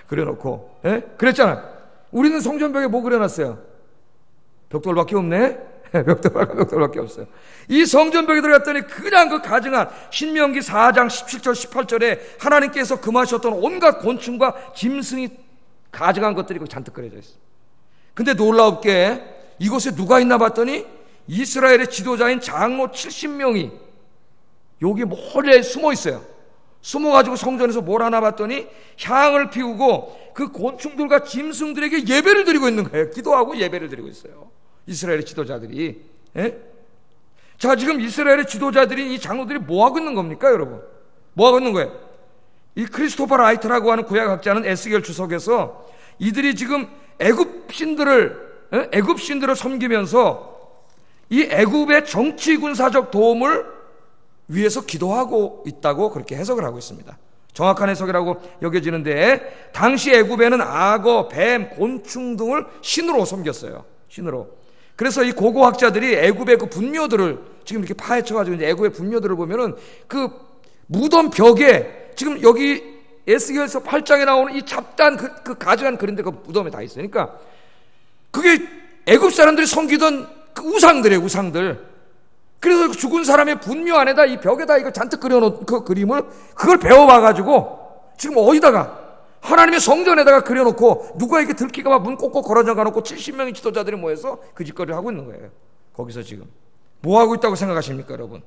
그려놓고 그랬잖아. 우리는 성전벽에 뭐 그려놨어요? 벽돌밖에 없네. 벽돌밖에 없어요. 이 성전벽에 들어갔더니 그냥 그 가증한 신명기 4장 17절 18절에 하나님께서 금하셨던 온갖 곤충과 짐승이 가증한 것들이 잔뜩 그려져 있어요. 근데 놀랍게 이곳에 누가 있나 봤더니 이스라엘의 지도자인 장로 70명이 여기 몰래 숨어 있어요. 숨어가지고 성전에서 뭘 하나 봤더니 향을 피우고 그 곤충들과 짐승들에게 예배를 드리고 있는 거예요. 기도하고 예배를 드리고 있어요. 이스라엘의 지도자들이. 자, 지금 이스라엘의 지도자들이 이 장로들이 뭐 하고 있는 겁니까, 여러분? 뭐 하고 있는 거예요? 이 크리스토퍼 라이트라고 하는 구약학자는 에스겔 주석에서 이들이 지금 애굽 신들을 섬기면서 이 애굽의 정치 군사적 도움을 위해서 기도하고 있다고 그렇게 해석을 하고 있습니다. 정확한 해석이라고 여겨지는데 당시 애굽에는 악어, 뱀, 곤충 등을 신으로 섬겼어요. 신으로. 그래서 이 고고학자들이 애굽의 그 분묘들을 지금 이렇게 파헤쳐가지고 이제 애굽의 분묘들을 보면은 그 무덤 벽에 지금 여기 에스겔서 8장에 나오는 이 잡다한 그 가증한 그림들 그 무덤에 다 있어요. 그러니까 그게 애굽 사람들이 섬기던 그 우상들이에요. 우상들. 그래서 죽은 사람의 분묘 안에다 이 벽에다 이걸 잔뜩 그려놓은 그 그림을 그걸 배워와가지고 지금 어디다가 하나님의 성전에다가 그려놓고 누가 이렇게 들키가 문 꼭꼭 걸어져가 놓고 70명의 지도자들이 모여서 그 짓거리를 하고 있는 거예요. 거기서 지금 뭐 하고 있다고 생각하십니까, 여러분?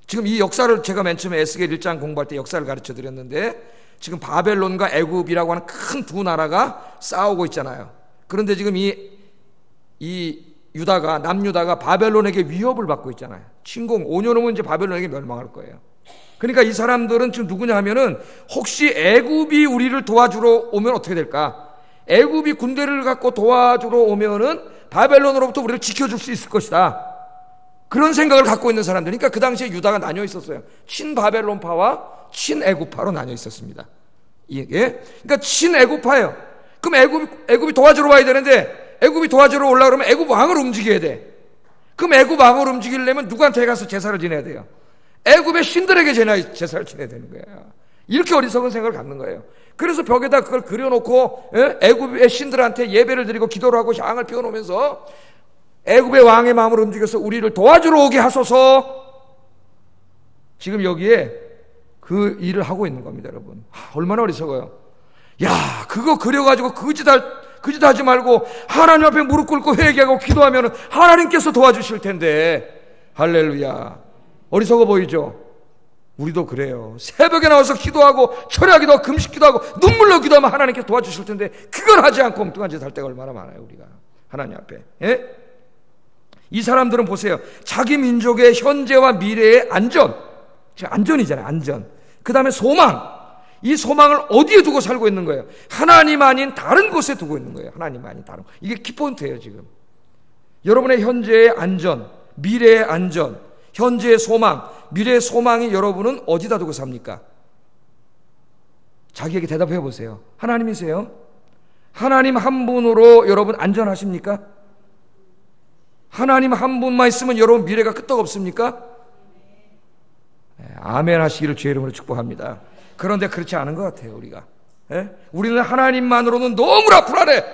지금 이 역사를 제가 맨 처음에 에스겔 1장 공부할 때 역사를 가르쳐 드렸는데 지금 바벨론과 애굽이라고 하는 큰 두 나라가 싸우고 있잖아요. 그런데 지금 이 유다가 남유다가 바벨론에게 위협을 받고 있잖아요. 침공 5년 후면 이제 바벨론에게 멸망할 거예요. 그러니까 이 사람들은 지금 누구냐 하면은 혹시 애굽이 우리를 도와주러 오면 어떻게 될까? 애굽이 군대를 갖고 도와주러 오면은 바벨론으로부터 우리를 지켜줄 수 있을 것이다. 그런 생각을 갖고 있는 사람들. 그러니까 그 당시에 유다가 나뉘어 있었어요. 친바벨론파와 친애굽파로 나뉘어 있었습니다. 이게 그러니까 친애굽파예요. 그럼 애굽이 도와주러 와야 되는데 애굽이 도와주러 올라 그러면 애굽 왕을 움직여야 돼. 그럼 애굽 왕을 움직이려면 누구한테 가서 제사를 지내야 돼요? 애굽의 신들에게 제사를 지내야 되는 거예요. 이렇게 어리석은 생각을 갖는 거예요. 그래서 벽에다 그걸 그려놓고 애굽의 신들한테 예배를 드리고 기도를 하고 향을 피워놓으면서 애굽의 왕의 마음을 움직여서 우리를 도와주러 오게 하소서. 지금 여기에 그 일을 하고 있는 겁니다, 여러분. 얼마나 어리석어요. 야, 그거 그려가지고 그 짓 하지 말고 하나님 앞에 무릎 꿇고 회개하고 기도하면 하나님께서 도와주실 텐데. 할렐루야. 어리석어 보이죠? 우리도 그래요. 새벽에 나와서 기도하고 철야기도 하고 금식기도 하고 눈물로 기도하면 하나님께서 도와주실 텐데 그걸 하지 않고 엉뚱한 짓 할 때가 얼마나 많아요, 우리가 하나님 앞에. 이 사람들은 보세요. 자기 민족의 현재와 미래의 안전이잖아요. 안전. 그 다음에 소망. 이 소망을 어디에 두고 살고 있는 거예요? 하나님 아닌 다른 곳에 두고 있는 거예요. 하나님 아닌 다른 곳. 이게 키포인트예요, 지금. 여러분의 현재의 안전, 미래의 안전, 현재의 소망, 미래의 소망이 여러분은 어디다 두고 삽니까? 자기에게 대답해 보세요. 하나님이세요? 하나님 한 분으로 여러분 안전하십니까? 하나님 한 분만 있으면 여러분 미래가 끄떡없습니까? 아멘 하시기를 주의 이름으로 축복합니다. 그런데 그렇지 않은 것 같아요, 우리가. 우리는 하나님만으로는 너무나 불안해.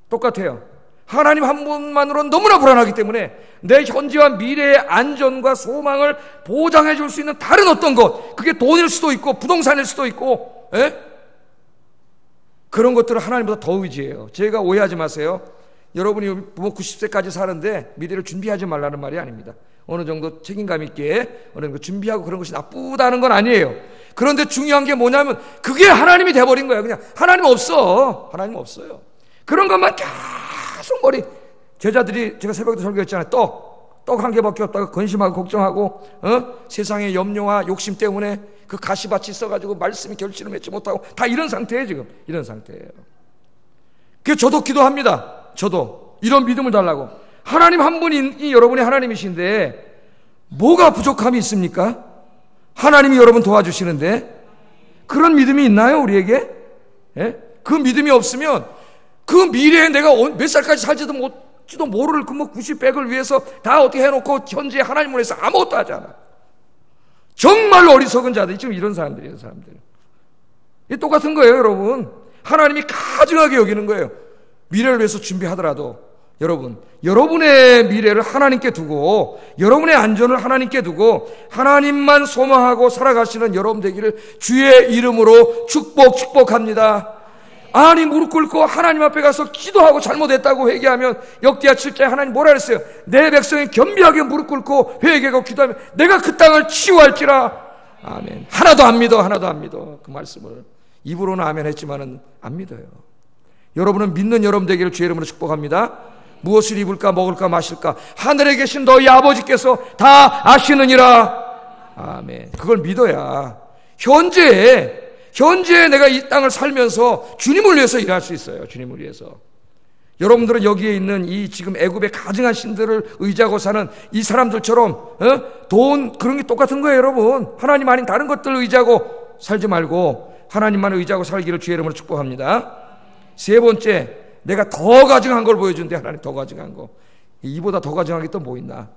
똑같아요. 하나님 한 분만으로는 너무나 불안하기 때문에 내 현재와 미래의 안전과 소망을 보장해 줄 수 있는 다른 어떤 것, 그게 돈일 수도 있고 부동산일 수도 있고 그런 것들을 하나님보다 더 의지해요. 제가 오해하지 마세요. 여러분이 뭐 90세까지 사는데 미래를 준비하지 말라는 말이 아닙니다. 어느 정도 책임감 있게 어느 정도 준비하고 그런 것이 나쁘다는 건 아니에요. 그런데 중요한 게 뭐냐면 그게 하나님이 돼버린 거예요. 그냥 하나님 없어. 하나님 없어요. 그런 것만 계속 제자들이 제가 새벽에도 설교했잖아요. 떡 한 개밖에 없다고 근심하고 걱정하고 세상의 염려와 욕심 때문에 그 가시밭이 있어가지고 말씀이 결실을 맺지 못하고 다 이런 상태예요. 지금 이런 상태예요. 그래서 저도 기도합니다. 저도 이런 믿음을 달라고. 하나님 한 분이 여러분의 하나님이신데 뭐가 부족함이 있습니까? 하나님이 여러분 도와주시는데 그런 믿음이 있나요, 우리에게? 예? 그 믿음이 없으면 그 미래에 내가 몇 살까지 살지도 모를 그 90백을 위해서 다 어떻게 해놓고 현재 하나님을 위해서 아무것도 하지 않아. 정말 어리석은 자들이 지금 이런 사람들이에요, 사람들. 이 똑같은 거예요, 여러분. 하나님이 가증하게 여기는 거예요. 미래를 위해서 준비하더라도 여러분, 여러분의 미래를 하나님께 두고 여러분의 안전을 하나님께 두고 하나님만 소망하고 살아가시는 여러분 되기를 주의 이름으로 축복합니다. 아니, 무릎 꿇고 하나님 앞에 가서 기도하고 잘못했다고 회개하면 역대하 7장에 하나님 뭐라 그랬어요? 내 백성이 겸비하게 무릎 꿇고 회개하고 기도하면 내가 그 땅을 치유할지라. 아멘. 하나도 안 믿어. 그 말씀을 입으로는 아멘 했지만은 안 믿어요. 여러분은 믿는 여러분 되기를 주의 이름으로 축복합니다. 무엇을 입을까 먹을까 마실까 하늘에 계신 너희 아버지께서 다 아시느니라. 아멘. 그걸 믿어야 현재에 내가 이 땅을 살면서 주님을 위해서 일할 수 있어요. 주님을 위해서. 여러분들은 여기에 있는 이 지금 애굽의 가증한 신들을 의지하고 사는 이 사람들처럼 돈 그런 게 똑같은 거예요, 여러분. 하나님 아닌 다른 것들을 의지하고 살지 말고 하나님만 의지하고 살기를 주의 이름으로 축복합니다. 세 번째, 내가 더 가증한 걸 보여주는데 하나님 더 가증한 거. 이보다 더 가증한 게 또 뭐 있나?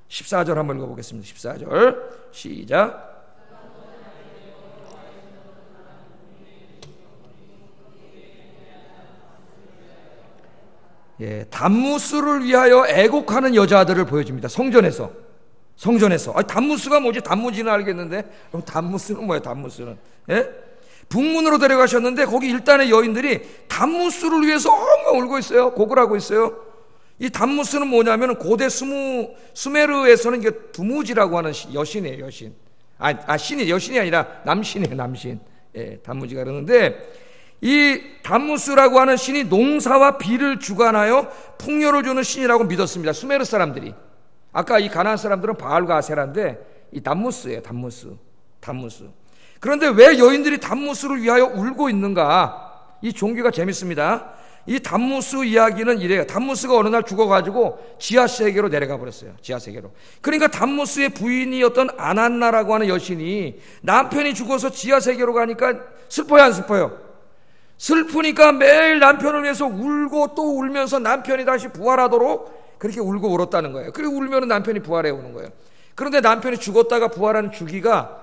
14절 한번 읽어보겠습니다. 14절 시작. 예, 단무스를 위하여 애곡하는 여자들을 보여줍니다. 성전에서. 단무스가 뭐지? 단무지는 알겠는데 그럼 단무스는 뭐예요? 단무스는 북문으로 데려가셨는데 거기 일단의 여인들이 단무스를 위해서 엉엉 울고 있어요. 곡을 하고 있어요. 이 단무스는 뭐냐면 고대 수메르에서는 이게 두무지라고 하는 여신이에요. 여신. 여신이 아니라 남신이에요. 남신. 예, 단무지가 그러는데 이 단무스라고 하는 신이 농사와 비를 주관하여 풍요를 주는 신이라고 믿었습니다. 수메르 사람들이. 아까 이 가나안 사람들은 바알과 아세라인데 이 단무스예요. 단무스. 그런데 왜 여인들이 단무스를 위하여 울고 있는가? 이 종교가 재밌습니다. 이 단무스 이야기는 이래요. 단무스가 어느 날 죽어가지고 지하세계로 내려가 버렸어요. 지하세계로. 그러니까 단무스의 부인이었던 아난나라고 하는 여신이 남편이 죽어서 지하세계로 가니까 슬퍼요, 안 슬퍼요? 슬프니까 매일 남편을 위해서 울고 또 울면서 남편이 다시 부활하도록 그렇게 울고 울었다는 거예요. 그리고 울면 남편이 부활해 오는 거예요. 그런데 남편이 죽었다가 부활하는 주기가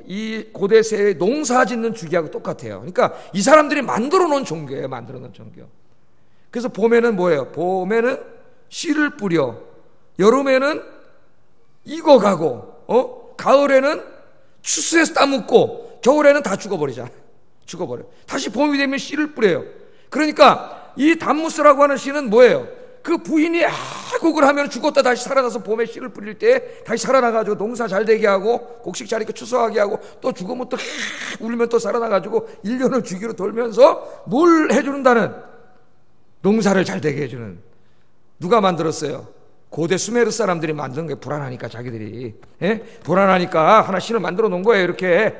이 고대세의 농사 짓는 주기하고 똑같아요. 그러니까 이 사람들이 만들어 놓은 종교예요. 그래서 봄에는 뭐예요? 봄에는 씨를 뿌려, 여름에는 익어가고 가을에는 추수해서 따먹고 겨울에는 다 죽어버려. 다시 봄이 되면 씨를 뿌려요. 그러니까 이 단무스라고 하는 씨는 뭐예요? 그 부인이 곡을 하면 죽었다 다시 살아나서 봄에 씨를 뿌릴 때 다시 살아나가지고 농사 잘 되게 하고 곡식 잘 익고 추수하게 하고 또 죽으면 또 울면 또 살아나가지고 1년을 주기로 돌면서 뭘 해주는다는 농사를 잘 되게 해주는. 누가 만들었어요? 고대 수메르 사람들이 만든 게 불안하니까 자기들이 불안하니까 하나 신을 만들어 놓은 거예요. 이렇게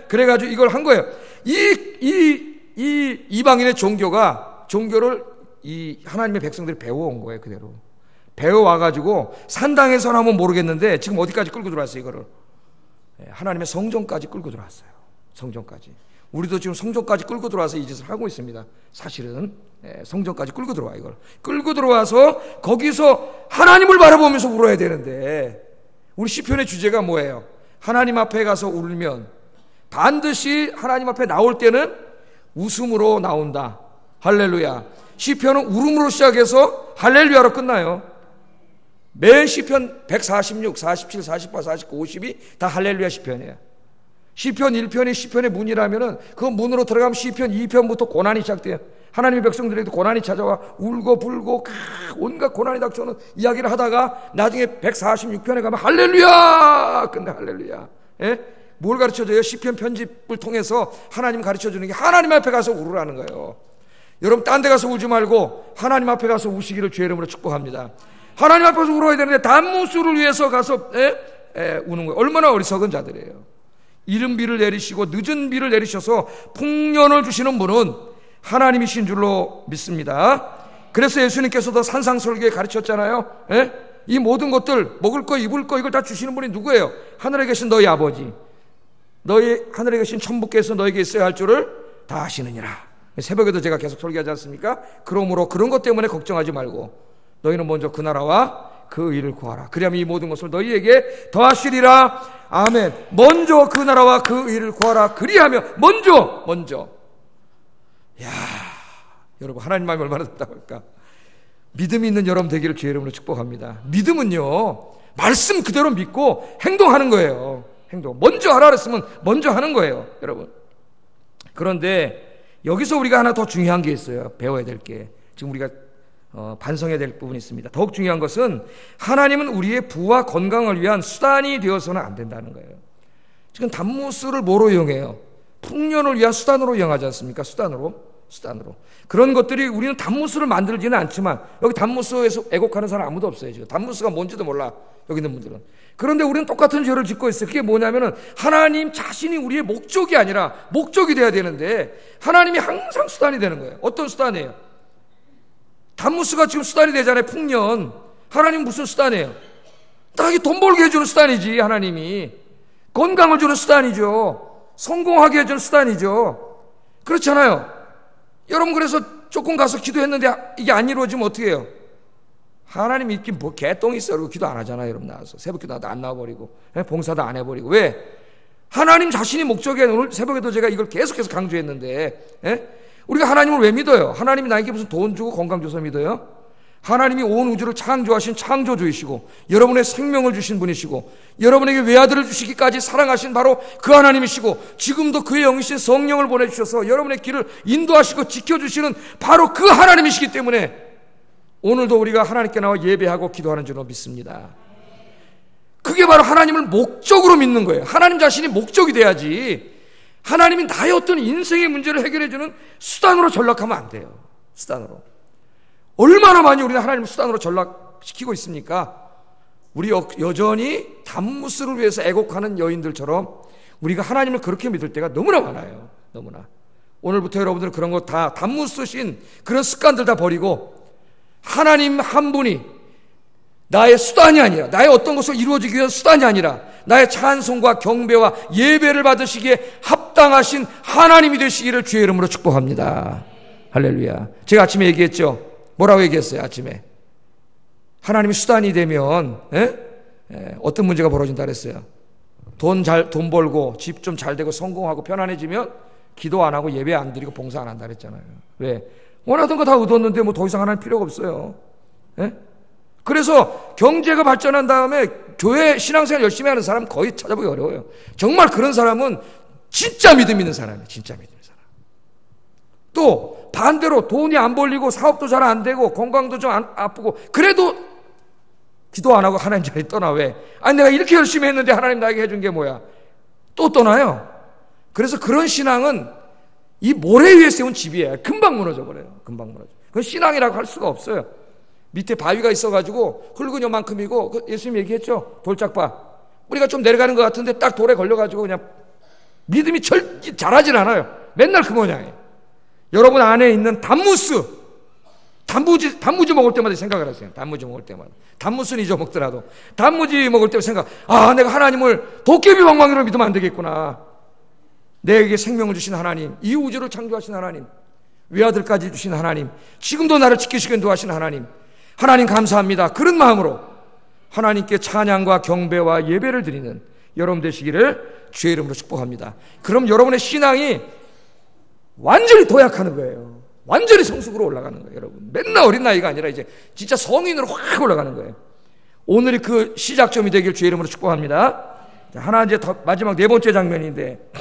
그래가지고 이걸 한 거예요. 이 이방인의 종교를 이 하나님의 백성들이 배워온 거예요. 그대로 배워와가지고 산당에서는 하면 모르겠는데 지금 어디까지 끌고 들어왔어요? 이거를 하나님의 성전까지 끌고 들어왔어요. 성전까지. 우리도 지금 성전까지 끌고 들어와서 이 짓을 하고 있습니다. 사실은 성전까지 끌고 들어와. 이걸 끌고 들어와서 거기서 하나님을 바라보면서 울어야 되는데 우리 시편의 주제가 뭐예요? 하나님 앞에 가서 울면 반드시 하나님 앞에 나올 때는 웃음으로 나온다. 할렐루야. 시편은 울음으로 시작해서 할렐루야로 끝나요. 매 시편 146, 47, 48, 49, 50이 다 할렐루야 시편이에요. 시편 1편이 시편의 문이라면은 그 문으로 들어가면 시편 2편부터 고난이 시작돼요. 하나님의 백성들에게도 고난이 찾아와 울고 불고 온갖 고난이 닥쳐오는 이야기를 하다가 나중에 146편에 가면 할렐루야! 끝내 할렐루야. 뭘 가르쳐줘요? 시편 편집을 통해서 하나님 가르쳐주는 게 하나님 앞에 가서 울으라는 거예요. 여러분 딴 데 가서 울지 말고 하나님 앞에 가서 우시기를 주의 이름으로 축복합니다. 하나님 앞에서 울어야 되는데 단무스를 위해서 가서 우는 거예요. 얼마나 어리석은 자들이에요. 이른 비를 내리시고 늦은 비를 내리셔서 풍년을 주시는 분은 하나님이신 줄로 믿습니다. 그래서 예수님께서도 산상설교에 가르쳤잖아요. 예? 이 모든 것들, 먹을 거 입을 거 이걸 다 주시는 분이 누구예요? 하늘에 계신 너희 아버지, 너희 하늘에 계신 천부께서 너에게 있어야 할 줄을 다 아시느니라. 새벽에도 제가 계속 설교하지 않습니까? 그러므로 그런 것 때문에 걱정하지 말고 너희는 먼저 그 나라와 그 의를 구하라. 그리하면 이 모든 것을 너희에게 더하시리라. 아멘. 먼저 그 나라와 그 의를 구하라. 그리하면 먼저. 야, 여러분 하나님 마음이 얼마나 답답할까. 믿음이 있는 여러분 되기를 주의 이름으로 축복합니다. 믿음은요, 말씀 그대로 믿고 행동하는 거예요. 행동. 먼저 하라 그랬으면 먼저 하는 거예요, 여러분. 그런데 여기서 우리가 하나 더 중요한 게 있어요. 배워야 될 게. 지금 우리가 반성해야 될 부분이 있습니다. 더욱 중요한 것은 하나님은 우리의 부와 건강을 위한 수단이 되어서는 안 된다는 거예요. 지금 단무스를 뭐로 이용해요? 풍년을 위한 수단으로 이용하지 않습니까? 수단으로. 그런 것들이 우리는 단무스를 만들지는 않지만 여기 단무스에서 애곡하는 사람 아무도 없어요. 지금 단무스가 뭔지도 몰라, 여기 있는 분들은. 그런데 우리는 똑같은 죄를 짓고 있어요. 그게 뭐냐면은 하나님 자신이 우리의 목적이 아니라 목적이 돼야 되는데 하나님이 항상 수단이 되는 거예요. 어떤 수단이에요? 단무스가 지금 수단이 되잖아요. 풍년. 하나님 무슨 수단이에요? 딱 돈 벌게 해주는 수단이지. 하나님이 건강을 주는 수단이죠. 성공하게 해주는 수단이죠. 그렇잖아요. 여러분, 그래서 조금 가서 기도했는데 이게 안 이루어지면 어떻게 해요? 하나님 있긴 뭐 개똥이 있어. 그러고 기도 안 하잖아요. 여러분, 나와서 새벽 기도도 안 나와버리고 봉사도 안 해버리고. 왜? 하나님 자신이 목적에, 오늘 새벽에도 제가 이걸 계속해서 강조했는데, 우리가 하나님을 왜 믿어요? 하나님이 나에게 무슨 돈 주고 건강 줘서 믿어요? 하나님이 온 우주를 창조하신 창조주이시고 여러분의 생명을 주신 분이시고 여러분에게 외아들을 주시기까지 사랑하신 바로 그 하나님이시고 지금도 그의 영이신 성령을 보내주셔서 여러분의 길을 인도하시고 지켜주시는 바로 그 하나님이시기 때문에 오늘도 우리가 하나님께 나와 예배하고 기도하는 줄로 믿습니다. 그게 바로 하나님을 목적으로 믿는 거예요. 하나님 자신이 목적이 돼야지 하나님이 나의 어떤 인생의 문제를 해결해주는 수단으로 전락하면 안 돼요. 수단으로. 얼마나 많이 우리는 하나님을 수단으로 전락시키고 있습니까? 우리 여전히 단무스를 위해서 애곡하는 여인들처럼 우리가 하나님을 그렇게 믿을 때가 너무나 많아요. 너무나. 오늘부터 여러분들은 그런 거 다 단무스신 그런 습관들 다 버리고 하나님 한 분이 나의 수단이 아니라, 나의 어떤 것을 이루어지기 위한 수단이 아니라 나의 찬송과 경배와 예배를 받으시기에 합당하신 하나님이 되시기를 주의 이름으로 축복합니다. 할렐루야. 제가 아침에 얘기했죠. 뭐라고 얘기했어요? 아침에 하나님이 수단이 되면 어떤 문제가 벌어진다 그랬어요? 돈 벌고 집 좀 잘 되고 성공하고 편안해지면 기도 안 하고 예배 안 드리고 봉사 안 한다 그랬잖아요. 왜? 원하던 거 다 얻었는데 뭐 더 이상 하나님 필요가 없어요. 그래서 경제가 발전한 다음에 교회 신앙생활 열심히 하는 사람 거의 찾아보기 어려워요. 정말 그런 사람은 진짜 믿음 있는 사람이에요. 진짜 믿음 있는 사람. 또 반대로 돈이 안 벌리고 사업도 잘 안 되고 건강도 좀 아프고 그래도 기도 안 하고 하나님 자리 떠나. 왜? 아니 내가 이렇게 열심히 했는데 하나님 나에게 해준 게 뭐야? 또 떠나요. 그래서 그런 신앙은 이 모래 위에 세운 집이에요. 금방 무너져 버려요. 금방 무너져. 그건 신앙이라고 할 수가 없어요. 밑에 바위가 있어가지고 흙은 요만큼이고 예수님 얘기했죠. 돌짝바. 뿌리가 좀 내려가는 것 같은데 딱 돌에 걸려가지고 그냥 믿음이 자라진 않아요. 맨날 그 모양이에요. 여러분 안에 있는 단무스, 단무지 먹을 때마다 생각을 하세요. 단무지 먹을 때마다. 단무스는 잊어먹더라도 단무지 먹을 때마다 생각, 내가 하나님을 도깨비 방망이로 믿으면 안 되겠구나. 내게 생명을 주신 하나님, 이 우주를 창조하신 하나님, 외아들까지 주신 하나님, 지금도 나를 지키시기 인도하신 하나님, 하나님 감사합니다. 그런 마음으로 하나님께 찬양과 경배와 예배를 드리는 여러분 되시기를 주의 이름으로 축복합니다. 그럼 여러분의 신앙이 완전히 도약하는 거예요. 완전히 성숙으로 올라가는 거예요. 여러분 맨날 어린 나이가 아니라 이제 진짜 성인으로 확 올라가는 거예요. 오늘이 그 시작점이 되길 주의 이름으로 축복합니다. 하나 이제 마지막 네 번째 장면인데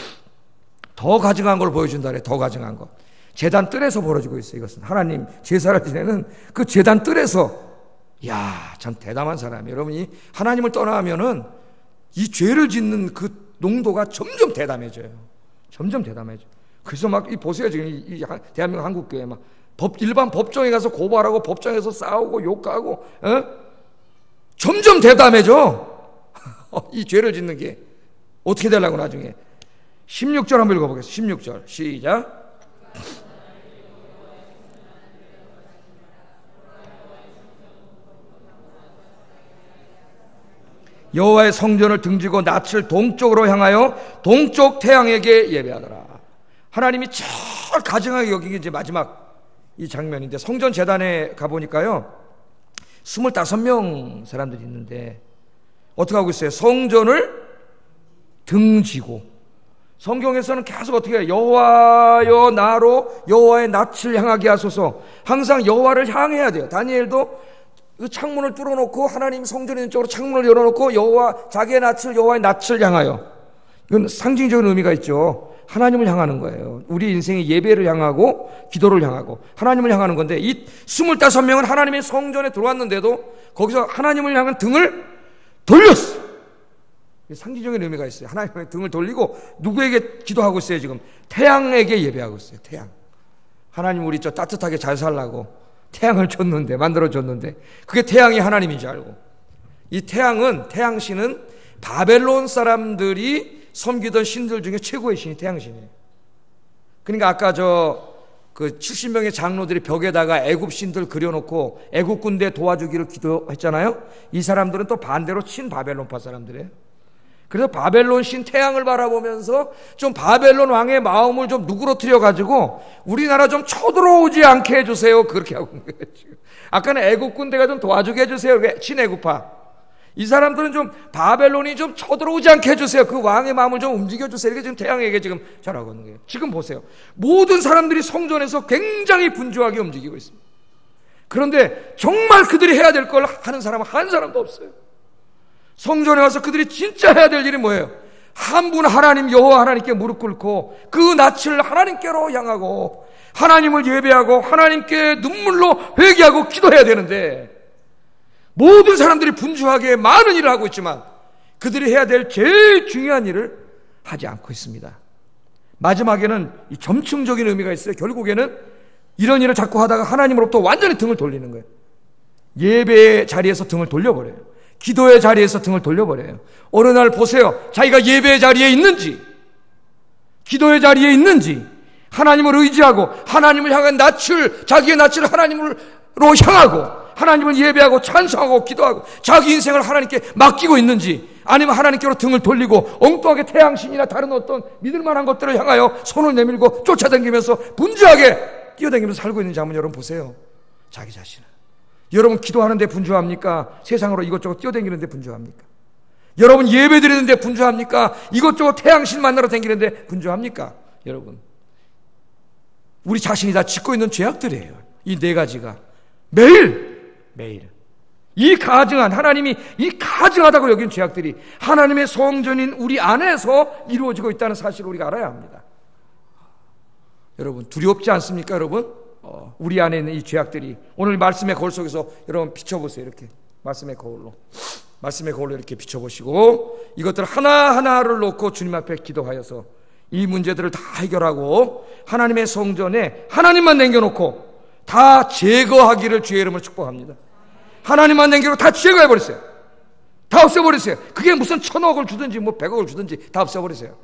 더 가증한 걸 보여준다 그래. 더 가증한 거. 제단 뜰에서 벌어지고 있어요. 이것은 하나님 제사를 지내는 그 제단 뜰에서. 이야, 참 대담한 사람이에요. 여러분이 하나님을 떠나면은 이 죄를 짓는 그 농도가 점점 대담해져요. 점점 대담해져요. 그래서 막 보세요. 지금 이 대한민국 한국교회 막 일반 법정에 가서 고발하고 법정에서 싸우고 욕하고 점점 대담해져. 이 죄를 짓는 게 어떻게 되려고 나중에. 16절 한번 읽어보겠습니다. 16절 시작. 여호와의 성전을 등지고 낯을 동쪽으로 향하여 동쪽 태양에게 예배하더라. 하나님이 제일 가증하게 여긴 게 이제 마지막 이 장면인데, 성전 제단에 가보니까요 25명 사람들이 있는데 어떻게 하고 있어요? 성전을 등지고, 성경에서는 계속 어떻게 해요? 여호와여 나로 여호와의 낯을 향하게 하소서. 항상 여호와를 향해야 돼요. 다니엘도 그 창문을 뚫어놓고 하나님 성전에 있는 쪽으로 창문을 열어놓고 여호와 자기의 낯을 여호와의 낯을 향하여, 이건 상징적인 의미가 있죠. 하나님을 향하는 거예요. 우리 인생의 예배를 향하고 기도를 향하고 하나님을 향하는 건데, 이 25명은 하나님의 성전에 들어왔는데도 거기서 하나님을 향한 등을 돌렸어요. 상징적인 의미가 있어요. 하나님의 등을 돌리고 누구에게 기도하고 있어요? 지금 태양에게 예배하고 있어요. 태양. 하나님 우리 저 따뜻하게 잘 살라고 태양을 줬는데, 만들어줬는데 그게 태양이 하나님인지 알고, 이 태양은, 태양신은 바벨론 사람들이 섬기던 신들 중에 최고의 신이 태양신이에요. 그러니까 아까 그 70명의 장로들이 벽에다가 애굽 신들 그려놓고 애굽 군대 도와주기를 기도했잖아요. 이 사람들은 또 반대로 친바벨론파 사람들이에요. 그래서 바벨론 신 태양을 바라보면서 좀 바벨론 왕의 마음을 좀 누그러뜨려 가지고 우리나라 좀 쳐들어오지 않게 해주세요, 그렇게 하고 있는 거예요 지금. 아까는 애굽 군대가 좀 도와주게 해주세요, 친애굽파. 이 사람들은 좀 바벨론이 좀 쳐들어오지 않게 해주세요, 그 왕의 마음을 좀 움직여주세요, 이게 지금 태양에게 지금 잘하고 있는 거예요. 지금 보세요, 모든 사람들이 성전에서 굉장히 분주하게 움직이고 있습니다. 그런데 정말 그들이 해야 될 걸 하는 사람은 한 사람도 없어요. 성전에 와서 그들이 진짜 해야 될 일이 뭐예요? 한 분 하나님 여호와 하나님께 무릎 꿇고 그 낯을 하나님께로 향하고 하나님을 예배하고 하나님께 눈물로 회개하고 기도해야 되는데, 모든 사람들이 분주하게 많은 일을 하고 있지만 그들이 해야 될 제일 중요한 일을 하지 않고 있습니다. 마지막에는 이 점층적인 의미가 있어요. 결국에는 이런 일을 자꾸 하다가 하나님으로부터 완전히 등을 돌리는 거예요. 예배의 자리에서 등을 돌려버려요. 기도의 자리에서 등을 돌려버려요. 어느 날 보세요, 자기가 예배의 자리에 있는지 기도의 자리에 있는지, 하나님을 의지하고 하나님을 향한 낯을, 자기의 낯을 하나님으로 향하고 하나님을 예배하고 찬송하고 기도하고 자기 인생을 하나님께 맡기고 있는지, 아니면 하나님께로 등을 돌리고 엉뚱하게 태양신이나 다른 어떤 믿을만한 것들을 향하여 손을 내밀고 쫓아다니면서 분주하게 뛰어다니면서 살고 있는지 한번 여러분 보세요. 자기 자신을. 여러분 기도하는데 분주합니까? 세상으로 이것저것 뛰어다니는데 분주합니까? 여러분 예배 드리는데 분주합니까? 이것저것 태양신 만나러 다니는데 분주합니까? 여러분, 우리 자신이 다 짓고 있는 죄악들이에요. 이 네 가지가 매일 이 가증한, 하나님이 이 가증하다고 여긴 죄악들이 하나님의 성전인 우리 안에서 이루어지고 있다는 사실을 우리가 알아야 합니다. 여러분 두렵지 않습니까? 여러분 우리 안에 있는 이 죄악들이 오늘 말씀의 거울 속에서 여러분 비춰보세요. 이렇게 말씀의 거울로 이렇게 비춰보시고 이것들 하나하나를 놓고 주님 앞에 기도하여서 이 문제들을 다 해결하고 하나님의 성전에 하나님만 남겨놓고 다 제거하기를 주의 이름으로 축복합니다. 하나님만 남기고 다 제거해버리세요. 다 없애버리세요. 그게 무슨 1000억을 주든지 뭐 100억을 주든지 다 없애버리세요.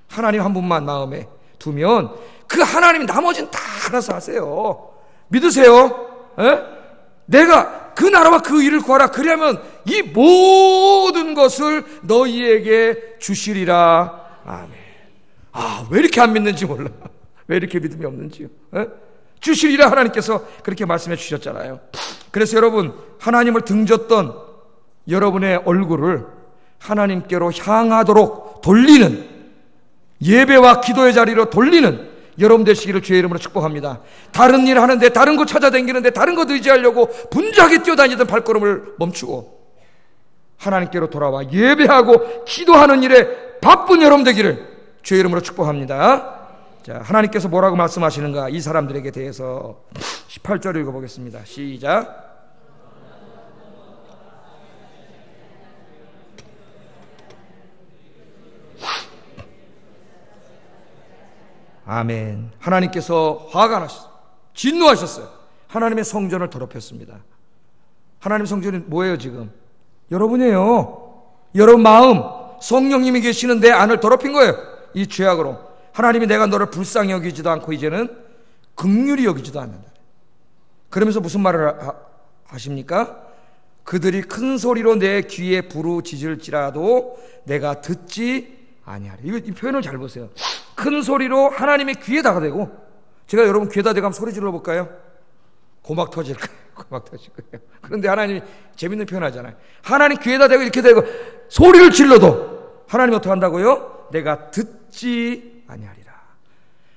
하나님 한 분만 마음에 두면 그 하나님이 나머지는 다 알아서 하세요. 믿으세요? 에? 내가 그 나라와 그 일을 구하라. 그러면 이 모든 것을 너희에게 주시리라. 아멘. 왜 이렇게 안 믿는지 몰라. 왜 이렇게 믿음이 없는지요. 에? 주시리라 하나님께서 그렇게 말씀해 주셨잖아요. 그래서 여러분, 하나님을 등졌던 여러분의 얼굴을 하나님께로 향하도록 돌리는, 예배와 기도의 자리로 돌리는 여러분 되시기를 주의 이름으로 축복합니다. 다른 일 하는데, 다른 거 찾아다니는데, 다른 것 의지하려고 분주하게 뛰어다니던 발걸음을 멈추고 하나님께로 돌아와 예배하고 기도하는 일에 바쁜 여러분 되기를 주의 이름으로 축복합니다. 자, 하나님께서 뭐라고 말씀하시는가, 이 사람들에게 대해서 18절 읽어보겠습니다. 시작. 아멘. 하나님께서 화가 나셨어요. 진노하셨어요. 하나님의 성전을 더럽혔습니다. 하나님의 성전이 뭐예요 지금? 여러분이에요. 여러분 마음, 성령님이 계시는 내 안을 더럽힌 거예요. 이 죄악으로. 하나님이 내가 너를 불쌍히 여기지도 않고 이제는 긍휼히 여기지도 않는다. 그러면서 무슨 말을 하십니까? 그들이 큰 소리로 내 귀에 부르짖을지라도 내가 듣지 아니하리. 이 표현을 잘 보세요. 큰 소리로 하나님의 귀에다가 대고, 제가 여러분 귀에다 대고 한번 소리 질러 볼까요? 고막 터질 거예요. 고막 터질 거예요. 그런데 하나님이 재밌는 표현 하잖아요. 하나님 귀에다 대고 이렇게 대고 소리를 질러도 하나님이 어떻게 한다고요? 내가 듣지 아니하리라.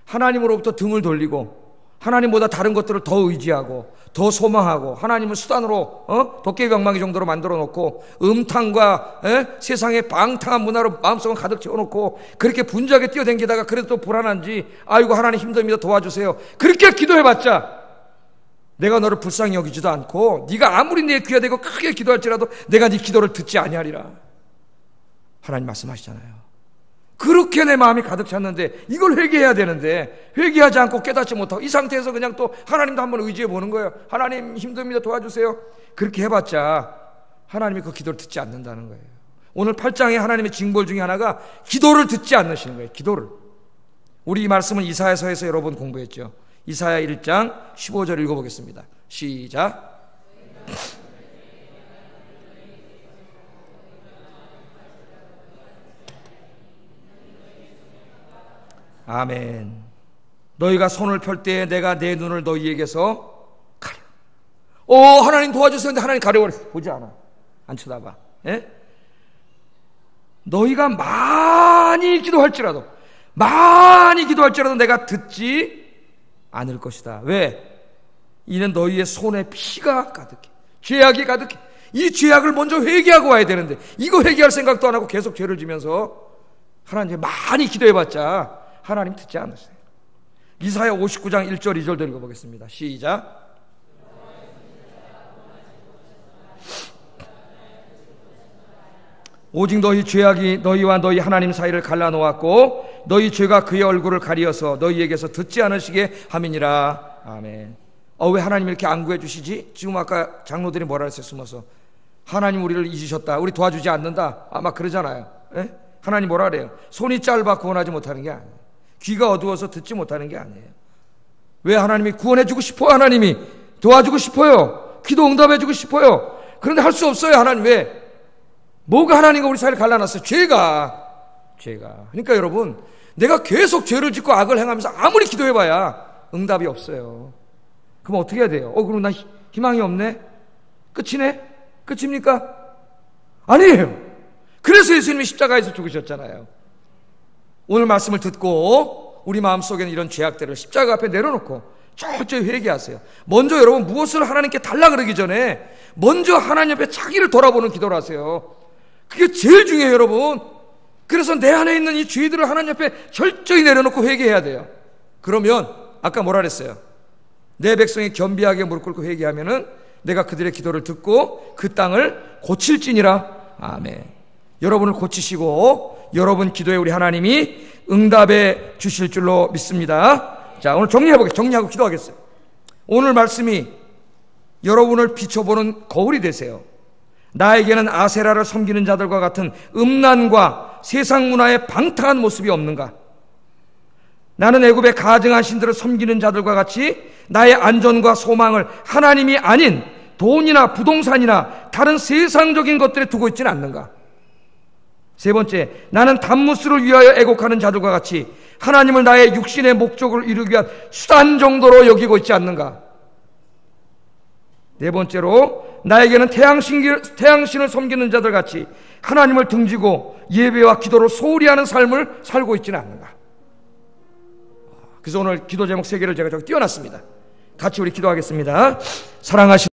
하나님으로부터 등을 돌리고 하나님보다 다른 것들을 더 의지하고 더 소망하고 하나님을 수단으로 도깨비방망이 정도로 만들어 놓고 음탕과 세상의 방탕한 문화로 마음속을 가득 채워놓고 그렇게 분주하게 뛰어댕기다가 그래도 또 불안한지 아이고 하나님 힘듭니다 도와주세요 그렇게 기도해봤자 내가 너를 불쌍히 여기지도 않고 네가 아무리 내 귀에 대고 크게 기도할지라도 내가 네 기도를 듣지 아니하리라. 하나님 말씀하시잖아요. 그렇게 내 마음이 가득 찼는데 이걸 회개해야 되는데 회개하지 않고 깨닫지 못하고 이 상태에서 그냥 또 하나님도 한번 의지해 보는 거예요. 하나님 힘듭니다 도와주세요. 그렇게 해봤자 하나님이 그 기도를 듣지 않는다는 거예요. 오늘 8장에 하나님의 징벌 중에 하나가 기도를 듣지 않으시는 거예요. 기도를. 우리 이 말씀은 이사야서에서 여러 번 공부했죠. 이사야 1장 15절 읽어보겠습니다. 시작. 아멘. 너희가 손을 펼 때에 내가 내 눈을 너희에게서 가려. 하나님 도와주세요. 근데 하나님 가려버렸어. 보지 않아. 안 쳐다봐. 예? 너희가 많이 기도할지라도 내가 듣지 않을 것이다. 왜? 이는 너희의 손에 피가 가득해. 죄악이 가득해. 이 죄악을 먼저 회개하고 와야 되는데 이거 회개할 생각도 안 하고 계속 죄를 지면서 하나님 많이 기도해봤자 하나님 듣지 않으세요. 이사야 59장 1절 2절도 읽어보겠습니다. 시작. 오직 너희 죄악이 너희와 너희 하나님 사이를 갈라놓았고 너희 죄가 그의 얼굴을 가리어서 너희에게서 듣지 않으시게 함이니라. 아멘. 왜 하나님 이렇게 안 구해주시지? 지금 아까 장로들이 뭐라 했어요? 숨어서 하나님 우리를 잊으셨다, 우리 도와주지 않는다, 아마 그러잖아요. 에? 하나님 뭐라 그래요? 손이 짧아 구원하지 못하는 게 아니에요. 귀가 어두워서 듣지 못하는 게 아니에요. 왜 하나님이 구원해주고 싶어요? 하나님이 도와주고 싶어요. 기도 응답해주고 싶어요. 그런데 할 수 없어요. 하나님 왜? 뭐가 하나님과 우리 사이를 갈라놨어요? 죄가. 그러니까 여러분, 내가 계속 죄를 짓고 악을 행하면서 아무리 기도해봐야 응답이 없어요. 그럼 어떻게 해야 돼요? 그럼 나 희망이 없네? 끝입니까? 아니에요. 그래서 예수님이 십자가에서 죽으셨잖아요. 오늘 말씀을 듣고 우리 마음속에는 이런 죄악들을 십자가 앞에 내려놓고 철저히 회개하세요. 먼저 여러분 무엇을 하나님께 달라 그러기 전에 먼저 하나님 앞에 자기를 돌아보는 기도를 하세요. 그게 제일 중요해요, 여러분. 그래서 내 안에 있는 이 죄들을 하나님 앞에 철저히 내려놓고 회개해야 돼요. 그러면 아까 뭐라 그랬어요? 내 백성이 겸비하게 무릎 꿇고 회개하면은 내가 그들의 기도를 듣고 그 땅을 고칠지니라. 아멘. 여러분을 고치시고 여러분 기도에 우리 하나님이 응답해 주실 줄로 믿습니다. 자, 오늘 정리하고 기도하겠어요. 오늘 말씀이 여러분을 비춰보는 거울이 되세요. 나에게는 아세라를 섬기는 자들과 같은 음란과 세상 문화의 방탕한 모습이 없는가? 나는 애굽의 가증한 신들을 섬기는 자들과 같이 나의 안전과 소망을 하나님이 아닌 돈이나 부동산이나 다른 세상적인 것들에 두고 있지는 않는가? 세 번째, 나는 단무스를 위하여 애곡하는 자들과 같이 하나님을 나의 육신의 목적을 이루기 위한 수단 정도로 여기고 있지 않는가? 네 번째로, 나에게는 태양신을 섬기는 자들 같이 하나님을 등지고 예배와 기도로 소홀히 하는 삶을 살고 있지는 않는가? 그래서 오늘 기도 제목 3개를 제가 저기 띄워놨습니다. 같이 우리 기도하겠습니다. 사랑하시는